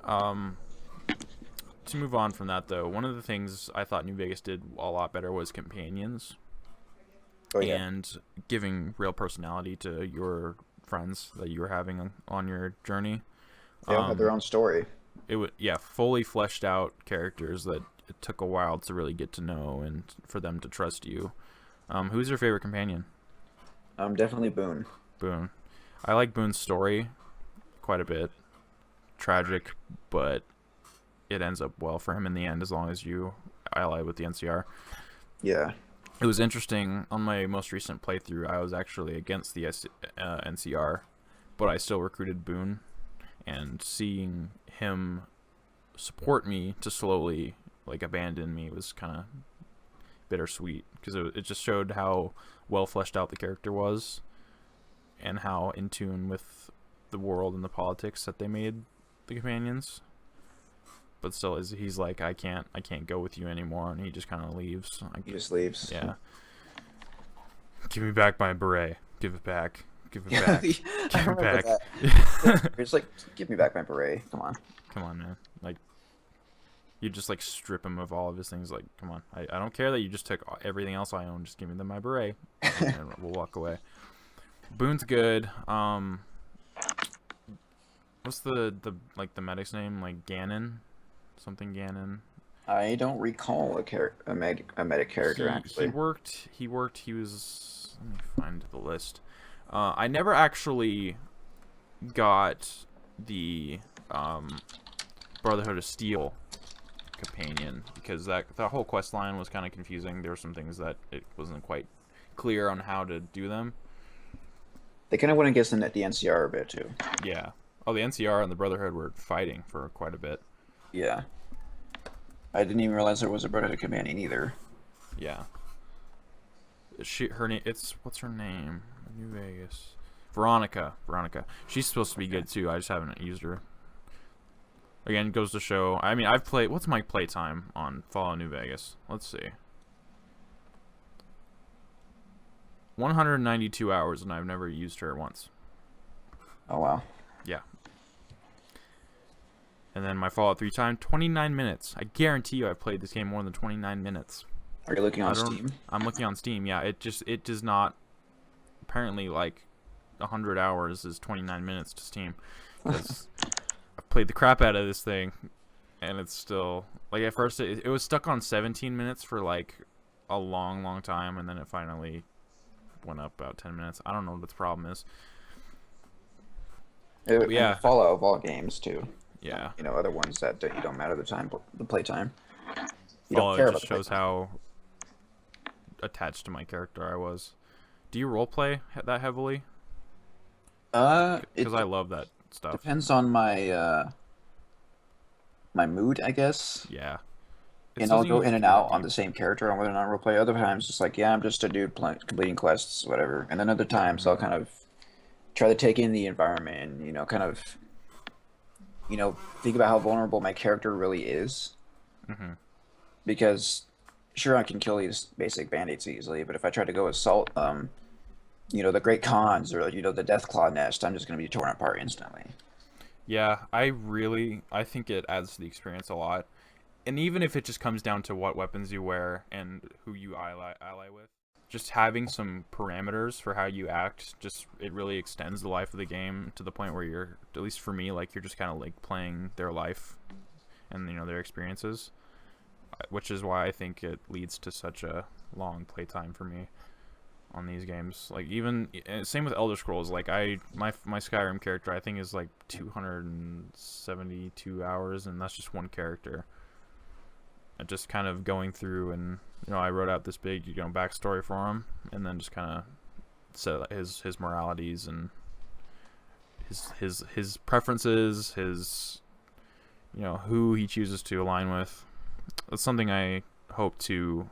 To move on from that, though, one of the things I thought New Vegas did a lot better was companions. Oh, yeah. And giving real personality to your friends that you were having on your journey. They all had their own story. It would, fully fleshed out characters that it took a while to really get to know and for them to trust you. Who's your favorite companion? Definitely Boone. Boone. I like Boone's story quite a bit. Tragic, but it ends up well for him in the end as long as you ally with the NCR. Yeah. It was interesting, on my most recent playthrough, I was actually against the NCR, but I still recruited Boone, and seeing him support me to slowly like abandon me was kind of bittersweet, because it just showed how well fleshed out the character was and how in tune with the world and the politics that they made the companions. But still, he's like, I can't go with you anymore, and he just kind of leaves. He just leaves. Yeah. Give me back my beret. Give it back. Give it back. Give I it remember back. that. It's like, give me back my beret. Come on. Come on, man. Like, you just like strip him of all of his things. Like, come on. I don't care that you just took everything else I own. Just give me my beret, and we'll walk away. Boone's good. What's the medic's name? Like Ganon, something Ganon. I don't recall a medic character actually. He was. Let me find the list. I never actually got the Brotherhood of Steel companion, because that whole quest line was kind of confusing. There were some things that it wasn't quite clear on how to do them. They kind of went against the NCR a bit too. Yeah. Oh, the NCR and the Brotherhood were fighting for quite a bit. Yeah. I didn't even realize there was a Brotherhood companion either. Yeah. Her name. What's her name? New Vegas. Veronica. She's supposed to be good too. I just haven't used her. Again, goes to show. I mean, I've played. What's my playtime on Fallout New Vegas? Let's see. 192 hours, and I've never used her once. Oh wow. Yeah. And then my Fallout 3 time, 29 minutes. I guarantee you I've played this game more than 29 minutes. Are you looking on Steam? I'm looking on Steam, yeah. It does not... Apparently, like, 100 hours is 29 minutes to Steam. Because I've played the crap out of this thing, and it's still... Like, at first, it was stuck on 17 minutes for, like, a long, long time, and then it finally went up about 10 minutes. I don't know what the problem is. Yeah. Fallout of all games, too. Yeah. You know, other ones that you don't matter the playtime. You Fallout don't care just shows how attached to my character I was. Do you roleplay that heavily? Because I love that stuff. Depends on my my mood, I guess. Yeah. And I'll go in and out on the same character on whether or not roleplay. Other times, just like, yeah, I'm just a dude completing quests, whatever. And then other times, I'll kind of try to take in the environment and, you know, kind of, you know, think about how vulnerable my character really is. Mm-hmm. Because, sure, I can kill these basic bandits easily, but if I try to go assault, you know, the Great Khans or, you know, the Deathclaw Nest, I'm just going to be torn apart instantly. Yeah, I think it adds to the experience a lot. And even if it just comes down to what weapons you wear and who you ally with, just having some parameters for how you act, it really extends the life of the game to the point where you're, at least for me, like, you're just kind of like playing their life and, you know, their experiences, which is why I think it leads to such a long playtime for me on these games. Like, even same with Elder Scrolls. Like, my Skyrim character I think is like 272 hours, and that's just one character. Just kind of going through, and, you know, I wrote out this big, you know, backstory for him, and then just kind of set his moralities and his preferences, his, you know, who he chooses to align with. That's something I hope to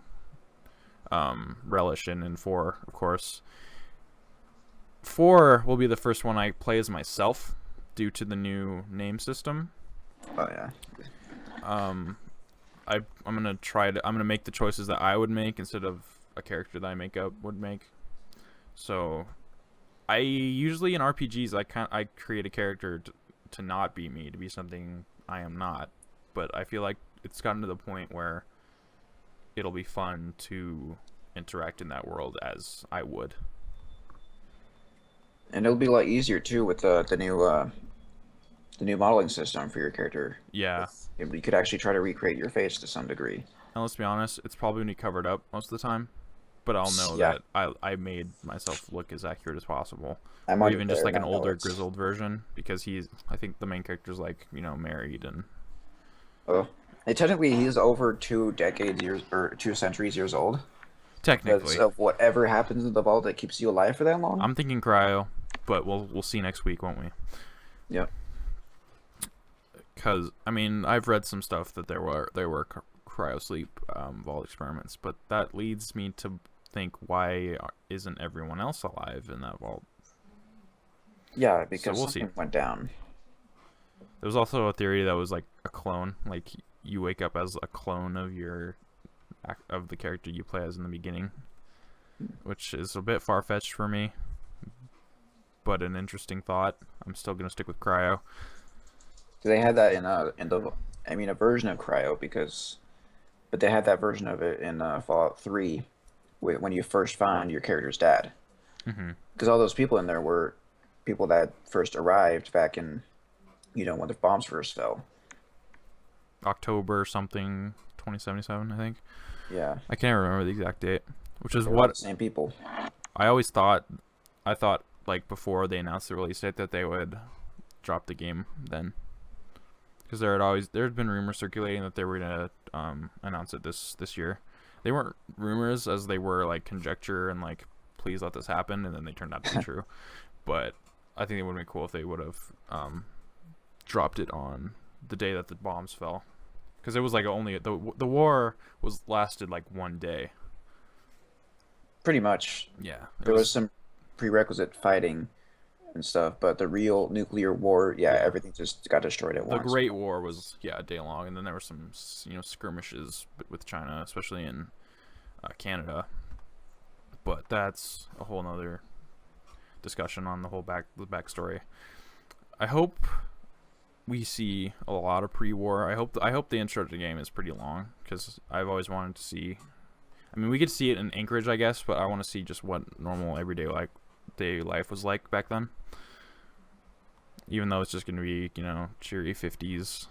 relish in 4, of course. 4 will be the first one I play as myself due to the new name system. Oh yeah. I'm gonna make the choices that I would make instead of a character that I would make. So, I usually in RPGs I create a character to not be me, to be something I am not. But I feel like it's gotten to the point where it'll be fun to interact in that world as I would. And it'll be a lot easier too with the new modeling system for your character. Yeah. You could actually try to recreate your face to some degree. And let's be honest, it's probably going to be covered up most of the time, but I'll know that I made myself look as accurate as possible. Or even just like an older grizzled version, because I think the main character's like, you know, married and... Oh. And technically he's over 2 centuries years old. Technically. Because of whatever happens in the vault that keeps you alive for that long. I'm thinking cryo, but we'll see next week, won't we? Yeah. Because, I mean, I've read some stuff that they were cryosleep vault experiments, but that leads me to think, why isn't everyone else alive in that vault? Yeah, So because we'll see. something went down. There was also a theory that was like a clone, like you wake up as a clone of the character you play as in the beginning, which is a bit far-fetched for me, but an interesting thought. I'm still gonna stick with cryo. They had that a version of Cryo but they had that version of it in Fallout 3 when you first found your character's dad. Hmm. Because all those people in there were people that first arrived back in, when the bombs first fell. October something 2077, I think. Yeah, I can't remember the exact date, which is they were all what the same people. I always thought. I thought like before they announced the release date that they would drop the game then, because there had been rumors circulating that they were gonna announce it this year. They weren't rumors, as they were like conjecture and like, please let this happen, and then they turned out to be true. But I think it would have been cool if they would have dropped it on the day that the bombs fell, because it was like only the war was lasted like one day. Pretty much. Yeah, There was some prerequisite fighting and stuff, but the real nuclear war, yeah, Yeah. everything just got destroyed at The once. Great War was a day long, and then there were some skirmishes with China, especially in Canada. But that's a whole nother discussion on the backstory. I hope we see a lot of pre-war. I hope the intro to the game is pretty long, because I've always wanted to see. I mean, we could see it in Anchorage, I guess, but I want to see just what normal everyday life was like back then. Even though it's just going to be, cheery 50s,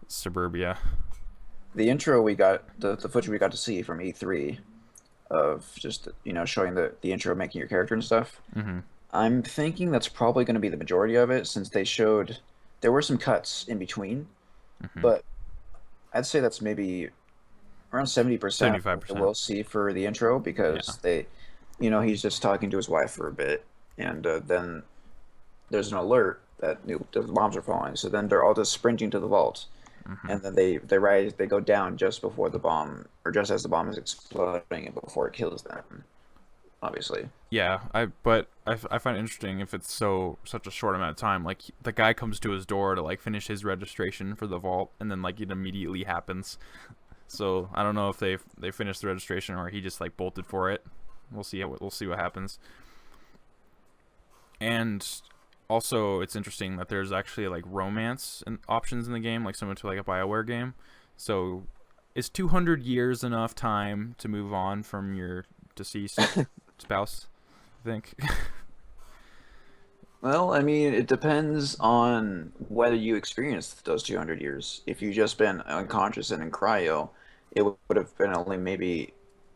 suburbia. The intro we got, the footage we got to see from E3 of just, showing the intro, making your character and stuff. Mm-hmm. I'm thinking that's probably going to be the majority of it, since there were some cuts in between, Mm-hmm. but I'd say that's maybe around 70% of what 75%. we'll see for the intro, because he's just talking to his wife for a bit, and then there's an alert that the bombs are falling. So then they're all just sprinting to the vault, Mm-hmm. and then they go down just before the bomb, or just as the bomb is exploding, and before it kills them. Obviously. Yeah, but I find it interesting if it's such a short amount of time. Like, the guy comes to his door to like finish his registration for the vault, and then like it immediately happens. So I don't know if they finished the registration or he just like bolted for it. We'll see what happens. And also, it's interesting that there's actually like romance and options in the game, like similar to like a BioWare game. So is 200 years enough time to move on from your deceased spouse, I think? Well, I mean, it depends on whether you experienced those 200 years. If you just been unconscious and in cryo, it would have been only maybe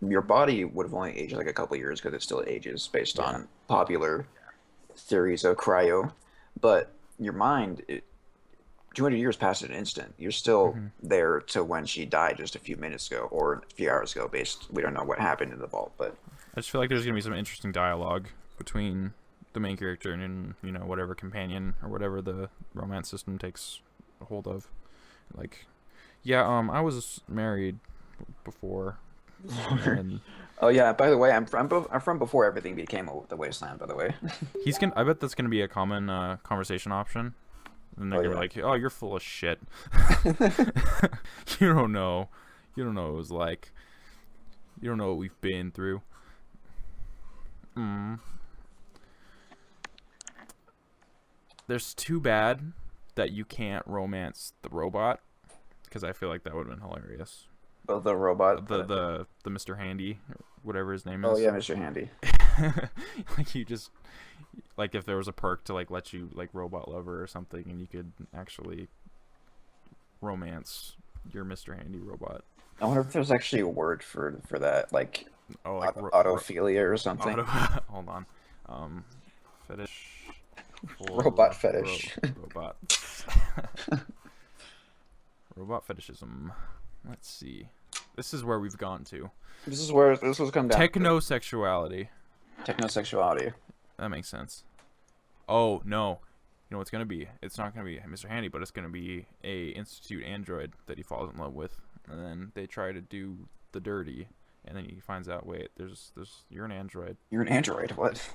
your body would have only aged like a couple years, because it still ages based Yeah. on popular theories of cryo. But your mind, 200 years past an instant. You're still Mm-hmm. there to when she died just a few minutes ago or a few hours ago. We don't know what happened in the vault, but I just feel like there's gonna be some interesting dialogue between the main character and whatever companion or whatever the romance system takes a hold of. Like, yeah, I was married before, and oh yeah. By the way, I'm from before everything became the wasteland. By the way. I bet that's gonna be a common conversation option. And they're Oh gonna be yeah. like, "Oh, you're full of shit. You don't know. You don't know what it was like. You don't know what we've been through." Mm. There's too bad that you can't romance the robot, because I feel like that would have been hilarious. Well, the robot. The Mr. Handy, or whatever his name Oh is. yeah, Mr. Handy. Like, you just, like, if there was a perk to like let you like robot lover or something, and you could actually romance your Mr. Handy robot. I wonder if there's actually a word for that, like Oh, like autophilia or something. hold on. Fetish. Robot fetish. Robot. Robot fetishism. Let's see. This is where we've gone to. This was come down. Technosexuality. Technosexuality. That makes sense. Oh, no. know what's gonna be? It's not gonna be Mr. Handy, but it's gonna be a institute android that he falls in love with, and then they try to do the dirty, and then he finds out, wait, there's you're an android. You're an android. What?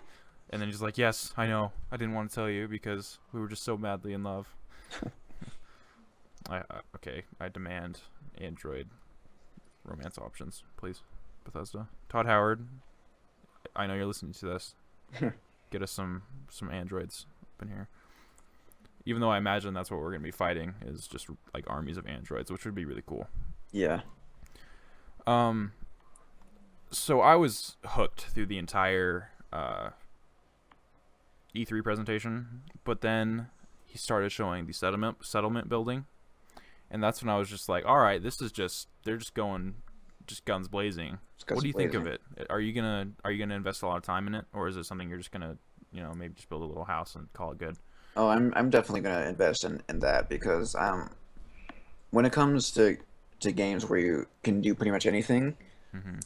And then he's like, yes, I know. I didn't want to tell you because we were just so madly in love. Okay, I demand Android romance options, please. Bethesda. Todd Howard, I know you're listening to this. Get us some androids up in here. Even though I imagine that's what we're going to be fighting, is just like armies of androids, which would be really cool. Yeah. So I was hooked through the entire E3 presentation, but then he started showing the settlement building, and that's when I was just like, all right, this is they're just going guns blazing. What do you think of it? Are you gonna invest a lot of time in it, or is it something you're just gonna maybe just build a little house and call it good? Oh, I'm definitely gonna invest in that because when it comes to games where you can do pretty much anything,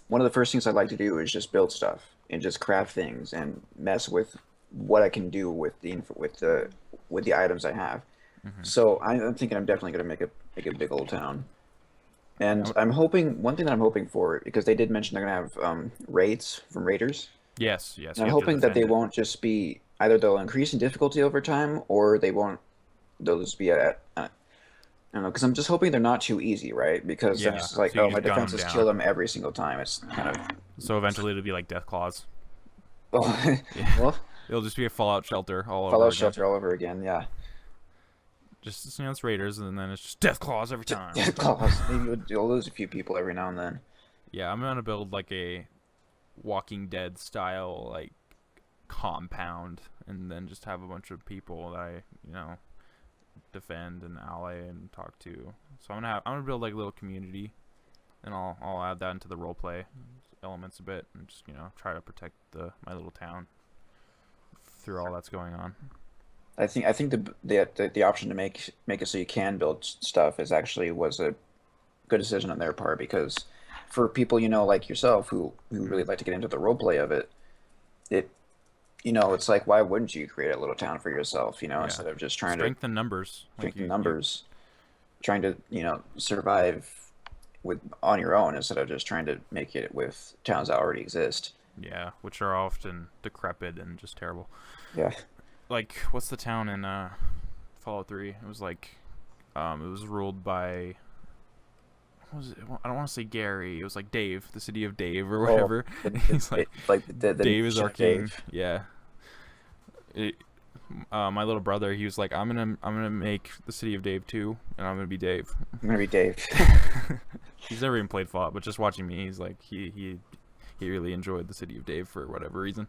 one of the first things I like to do is just build stuff and just craft things and mess with what I can do with the items I have. So I'm thinking I'm definitely gonna make a big old town. And I'm hoping one thing that I'm hoping for, because they did mention they're gonna have raids from raiders. Yes. And I'm hoping that they won't just be either they'll increase in difficulty over time or they'll just be at I don't know, because I'm just hoping they're not too easy, right? Because then it's like, so oh, my defenses kill them every single time. It's kind of so eventually it'll be like Death Claws. oh, Yeah. well, It'll just be a Fallout shelter all over. Fallout shelter all over again. Yeah. Just it's raiders, and then it's just Death Claws every time. Death Claws. Maybe you'll lose a few people every now and then. Yeah, I'm gonna build like a Walking Dead style like compound, and then just have a bunch of people that I defend and ally and talk to. So I'm gonna build like a little community, and I'll add that into the roleplay elements a bit, and just try to protect my little town through all that's going on. I think the option to make it so you can build stuff was a good decision on their part, because for people like yourself who really like to get into the roleplay of it, it's like, why wouldn't you create a little town for yourself, instead of just trying to strengthen numbers, trying to survive on your own instead of just trying to make it with towns that already exist. Yeah, which are often decrepit and just terrible. Yeah. Like, what's the town in Fallout 3? It was like, it was ruled by, what was it? I don't want to say Gary. It was like Dave, the city of Dave or whatever. He's like Dave is our king. Dave. Yeah. My little brother, he was like, I'm gonna make the city of Dave too, and I'm gonna be Dave. I'm gonna be Dave. He's never even played Fallout, but just watching me, he's like, he really enjoyed the city of Dave for whatever reason.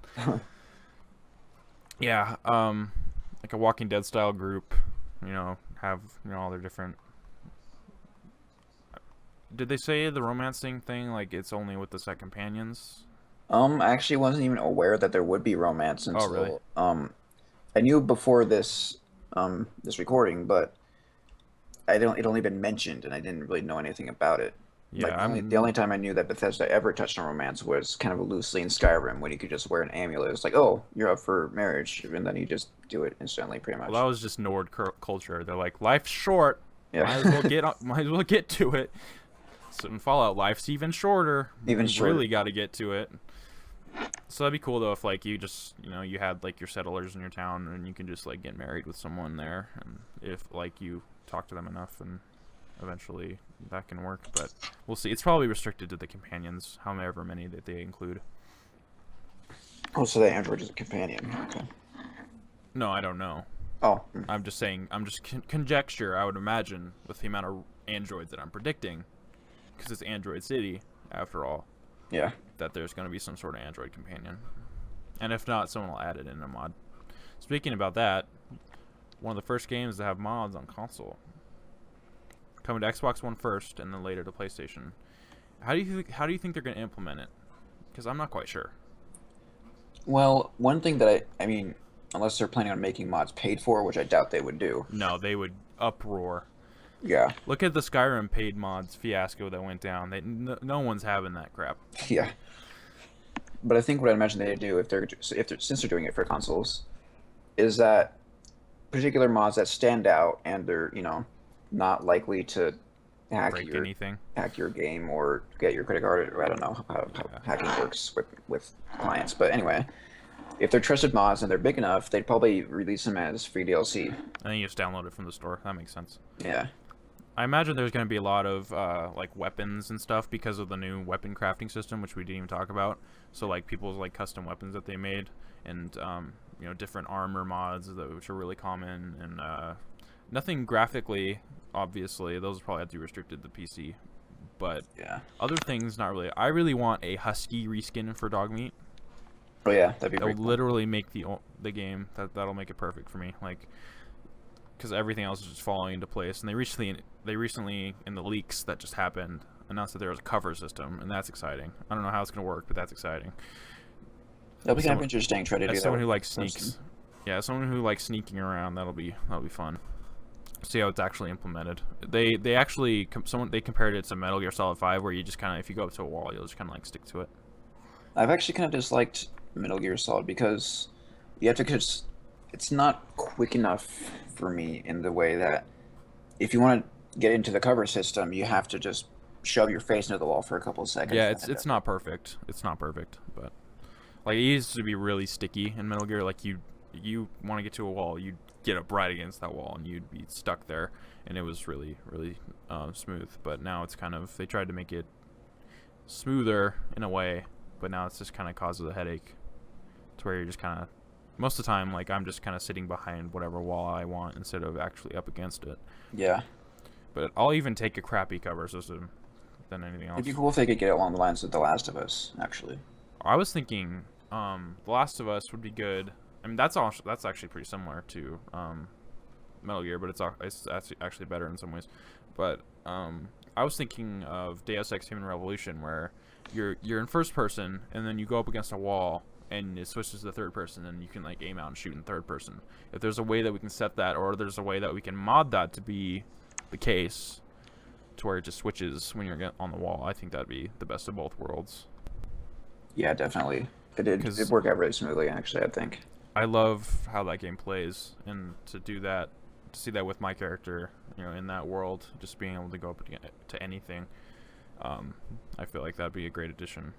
Yeah, like a Walking Dead style group, have all their different. Did they say the romancing thing, like it's only with the set companions? I actually wasn't even aware that there would be romance until really? I knew before this recording, but it'd only been mentioned and I didn't really know anything about it. Yeah, the only time I knew that Bethesda ever touched on romance was kind of loosely in Skyrim, when you could just wear an amulet. It's like, oh, you're up for marriage, and then you just do it instantly, pretty much. Well, that was just Nord culture. They're like, life's short. Yeah. might as well get to it. So in Fallout, life's even shorter. Even shorter. Really got to get to it. So that'd be cool though if like you just you had like your settlers in your town, and you can just like get married with someone there, and if like you talk to them enough, and eventually that can work. But we'll see. It's probably restricted to the companions, however many that they include. Oh, so the android is a companion. Okay. No, I don't know. Oh. I'm just saying. I'm just conjecture. I would imagine with the amount of androids that I'm predicting, because it's Android City after all. Yeah. That there's going to be some sort of android companion, and if not, someone will add it in a mod. Speaking about that, one of the first games to have mods on console, coming to Xbox One first, and then later to PlayStation. How do you think they're going to implement it? Because I'm not quite sure. Well, one thing that I mean, unless they're planning on making mods paid for, which I doubt they would do. No, they would uproar. Yeah. Look at the Skyrim paid mods fiasco that went down. No one's having that crap. Yeah. But I think what I imagine they do, since they're doing it for consoles, is that particular mods that stand out, and they're not likely to hack Break your anything. game or get your credit card, or I don't know how Yeah. hacking works with clients. But anyway, if they're trusted mods and they're big enough, they'd probably release them as free DLC. And then you just download it from the store. That makes sense. Yeah. I imagine there's going to be a lot of like weapons and stuff because of the new weapon crafting system, which we didn't even talk about. So like people's like custom weapons that they made, and different armor mods which are really common, and nothing graphically. Obviously, those probably have to be restricted to PC, but Yeah. other things not really. I really want a husky reskin for Dogmeat. Oh yeah, that'd be That pretty would cool. literally make the game that'll make it perfect for me. Like, because everything else is just falling into place. And they recently in the leaks that just happened announced that there was a cover system, and that's exciting. I don't know how it's gonna work, but that's exciting. That'll be kind of Someone- interesting. Try to do As that. someone with who likes person. sneaks, yeah, someone who likes sneaking around, that'll be fun. See how it's actually implemented. They actually they compared it to Metal Gear Solid 5, where you just kind of, if you go up to a wall, you'll just kind of like stick to it. I've actually kind of disliked Metal Gear Solid because you have to just. It's not quick enough for me in the way that if you want to get into the cover system, you have to just shove your face into the wall for a couple of seconds. Yeah, it's not perfect. It's not perfect, but like it used to be really sticky in Metal Gear. Like you want to get to a wall, you'd get up right against that wall, and you'd be stuck there, and it was really smooth. But now it's kind of, they tried to make it smoother in a way, but now it's just kind of causes a headache. To where you're just kind of, most of the time, like I'm just kind of sitting behind whatever wall I want instead of actually up against it. Yeah. But I'll even take a crappy cover system than anything else. It'd be cool if they could get along the lines of The Last of Us, actually. I was thinking, The Last of Us would be good. I mean, that's actually pretty similar to Metal Gear, but it's actually better in some ways. But I was thinking of Deus Ex Human Revolution, where you're in first person, and then you go up against a wall, and it switches to third person, and you can like aim out and shoot in third person. If there's a way that we can set that, or there's a way that we can mod that to be the case, to where it just switches when you're on the wall, I think that'd be the best of both worlds. Yeah, definitely. It'd work out really smoothly, actually, I think. I love how that game plays, and to see that with my character, in that world, just being able to go up to anything, I feel like that'd be a great addition.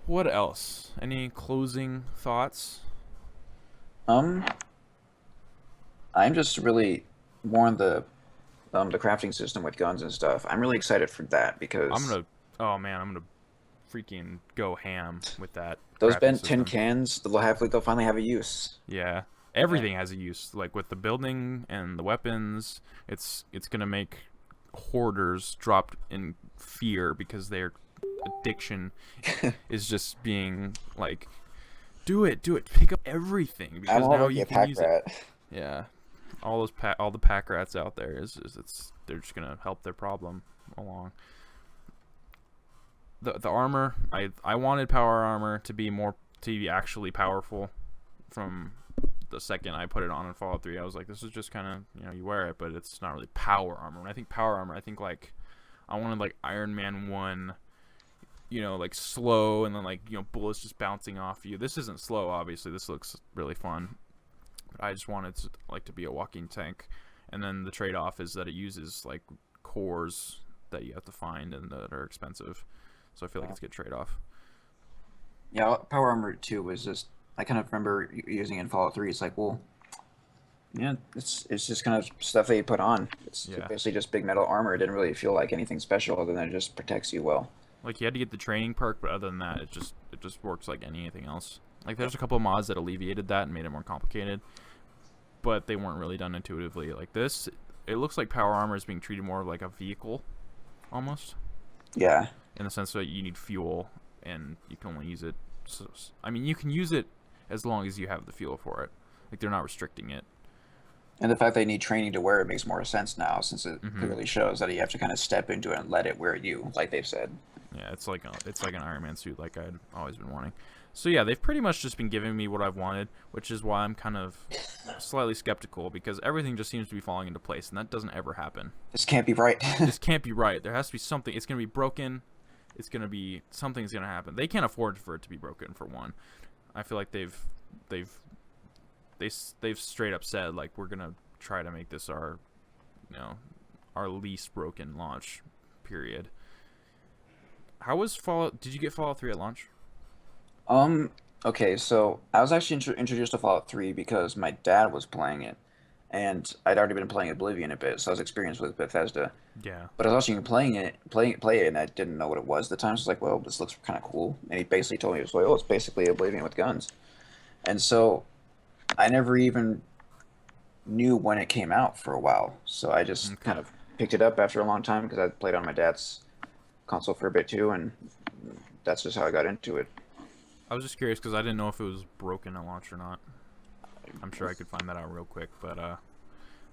What else? Any closing thoughts? I'm just really more on the crafting system with guns and stuff. I'm really excited for that because I'm gonna freaking go ham with that. those crafting bent tin system. cans, they'll finally have a use. Yeah, everything has a use. Like with the building and the weapons, it's gonna make hoarders drop in fear because their addiction is just being like, do it, pick up everything, I'm because all now about you the can pack use rat. it. Yeah, all the pack rats out there they're just gonna help their problem along. The armor, I wanted power armor to be actually powerful. From the second I put it on in Fallout 3, I was like, this is just kind of, you wear it, but it's not really power armor. When I think power armor, I think like I wanted like Iron Man 1, like slow, and then like bullets just bouncing off you. This isn't slow, obviously. This looks really fun, but I just wanted to be a walking tank. And then the trade-off is that it uses like cores that you have to find and that are expensive. So I feel like it's a good trade-off. Yeah, Power Armor 2 was just, I kind of remember using it in Fallout 3. It's like, well, yeah, it's just kind of stuff that you put on. It's Yeah. basically just big metal armor. It didn't really feel like anything special other than it just protects you well. Like you had to get the training perk, but other than that, it just works like anything else. Like there's a couple of mods that alleviated that and made it more complicated, but they weren't really done intuitively. Like this, it looks like power armor is being treated more like a vehicle, almost. Yeah. In the sense that you need fuel, and you can only use it. So, I mean, you can use it as long as you have the fuel for it. Like they're not restricting it. And the fact they need training to wear it makes more sense now, since it clearly shows that you have to kind of step into it and let it wear you, like they've said. Yeah, it's like an Iron Man suit, like I'd always been wanting. So yeah, they've pretty much just been giving me what I've wanted, which is why I'm kind of slightly skeptical, because everything just seems to be falling into place, and that doesn't ever happen. This can't be right. This can't be right. There has to be something. It's gonna be broken. It's gonna be something's gonna happen. They can't afford for it to be broken, for one. I feel like they've they've straight up said like we're gonna try to make this our, you know, our least broken launch period. How was Fallout? Did you get Fallout 3 at launch? Um, okay, so I was actually introduced to Fallout 3 because my dad was playing it, and I'd already been playing Oblivion a bit, so I was experienced with Bethesda. Yeah. But I was watching him play it, and I didn't know what it was at the time. So I was like, "Well, this looks kind of cool." And he basically told me it was like, "Oh, it's basically Oblivion with guns." And so I never even knew when it came out for a while. So I just kind Okay. of picked it up after a long time because I played on my dad's console for a bit too, and that's just how I got into it. I was just curious because I didn't know if it was broken at launch or not. I'm sure I could find that out real quick, but I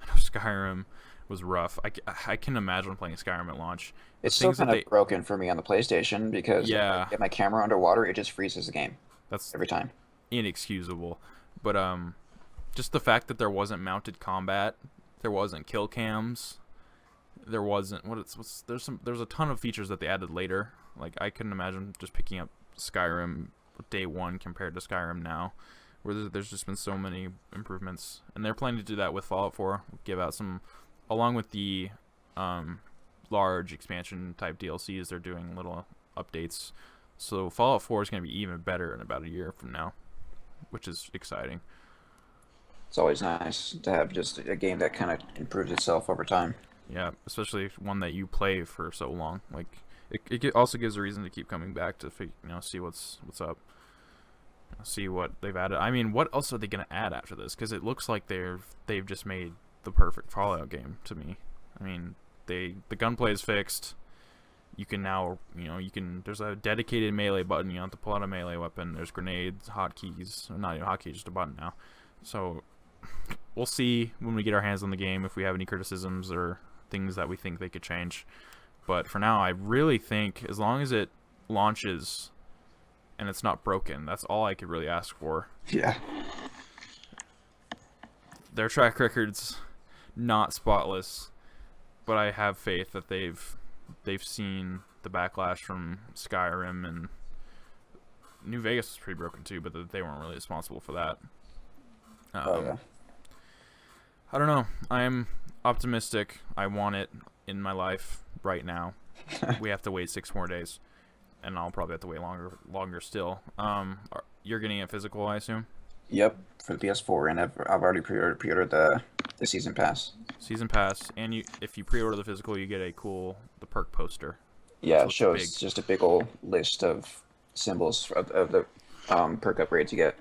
know Skyrim was rough. I can imagine playing Skyrim at launch. The It's still things that kind of they, broken for me on the PlayStation because if I yeah, get my camera underwater, it just freezes the game that's every time. inexcusable. But just the fact that there wasn't mounted combat, there wasn't kill cams, there wasn't there's a ton of features that they added later. Like I couldn't imagine just picking up Skyrim day one compared to Skyrim now, where there's just been so many improvements, and they're planning to do that with Fallout 4. Give out some, along with the um, large expansion type DLCs. They're doing little updates, so Fallout 4 is going to be even better in about a year from now, which is exciting. It's always nice to have just a game that kind of improves itself over time. Yeah, especially one that you play for so long. Like it also gives a reason to keep coming back to see what's up, see what they've added. I mean, what else are they gonna add after this? Because it looks like they've just made the perfect Fallout game to me. I mean, the gunplay is fixed. You can now there's a dedicated melee button. You don't have to pull out a melee weapon. There's grenades, hotkeys, not even hotkeys, just a button now. So we'll see when we get our hands on the game if we have any criticisms or things that we think they could change. But for now, I really think as long as it launches and it's not broken, that's all I could really ask for. Yeah. Their track record's not spotless, but I have faith that they've seen the backlash from Skyrim, and New Vegas was pretty broken too, but they weren't really responsible for that. Oh yeah. I don't know. I'm optimistic. I want it in my life right now. We have to wait 6 more days, and I'll probably have to wait longer still. You're getting it physical, I assume. Yep, for the PS4, and I've already pre-ordered the season pass. Season pass, and if you pre-order the physical, you get the perk poster. Yeah, So it it's a big. shows just a big old list of symbols of the perk upgrades you get.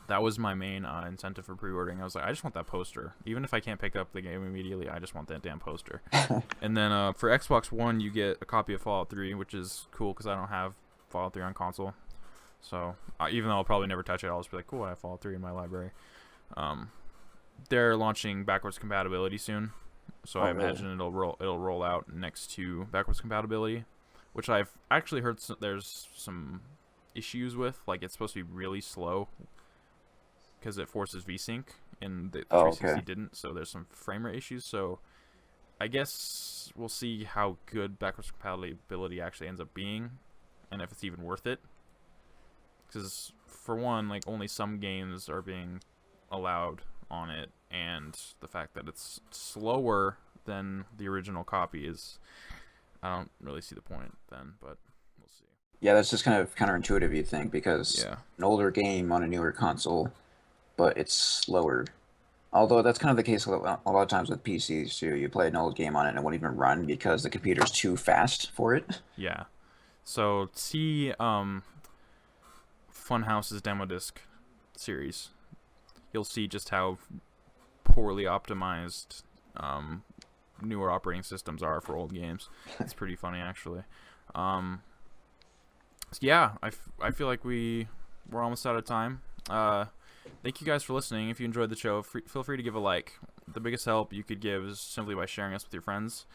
That was my main incentive for pre-ordering. I was like, I just want that poster. Even if I can't pick up the game immediately, I just want that damn poster. And then for Xbox One, you get a copy of Fallout 3, which is cool because I don't have Fallout 3 on console. So even though I'll probably never touch it, I'll just be like, cool, I have Fallout 3 in my library. They're launching backwards compatibility soon, so I really? imagine it'll roll out next to backwards compatibility, which I've actually heard there's some issues with. Like it's supposed to be really slow because it forces VSync, and the Oh, 360 okay. didn't, so there's some frame rate issues. So I guess we'll see how good backwards compatibility actually ends up being, and if it's even worth it. Because for one, like only some games are being allowed on it, and the fact that it's slower than the original copy is, I don't really see the point then, but we'll see. Yeah, that's just kind of counterintuitive, you'd think, because Yeah. an older game on a newer console, but it's slower. Although that's kind of the case a lot of times with PCs too. You play an old game on it and it won't even run because the computer's too fast for it. Yeah. So see Funhouse's demo disc series. You'll see just how poorly optimized newer operating systems are for old games. It's pretty funny actually. Um, so yeah, I feel like we're almost out of time. Thank you guys for listening. If you enjoyed the show, feel free to give a like. The biggest help you could give is simply by sharing us with your friends.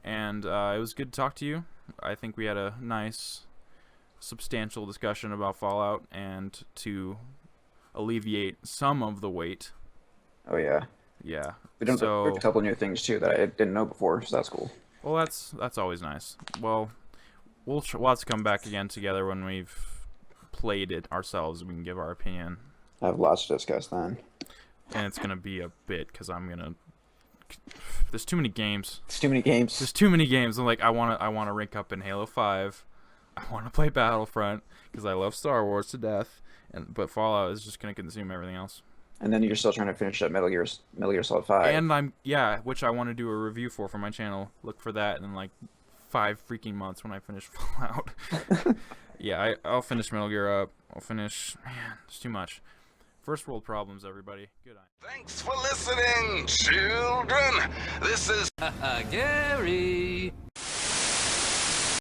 And it was good to talk to you. I think we had a nice, substantial discussion about Fallout, and to alleviate some of the weight. Oh yeah, Yeah. we learned So, a couple new things too that I didn't know before, so that's cool. well, that's always nice. Well, we'll have to come back again together when we've played it ourselves. We can give our opinion. I have lots to discuss then. and it's gonna be a bit because I'm gonna. There's too many games. It's too many games. There's too many games. I'm like, I wanna rank up in Halo 5. I wanna play Battlefront because I love Star Wars to death, but Fallout is just gonna consume everything else. And then you're still trying to finish up Metal Gear Solid 5. And which I want to do a review for my channel. Look for that in like 5 freaking months when I finish Fallout. Yeah, I'll finish Metal Gear up. I'll finish. Man, it's too much. First world problems, everybody. Good night. Thanks for listening, children. This is Gary.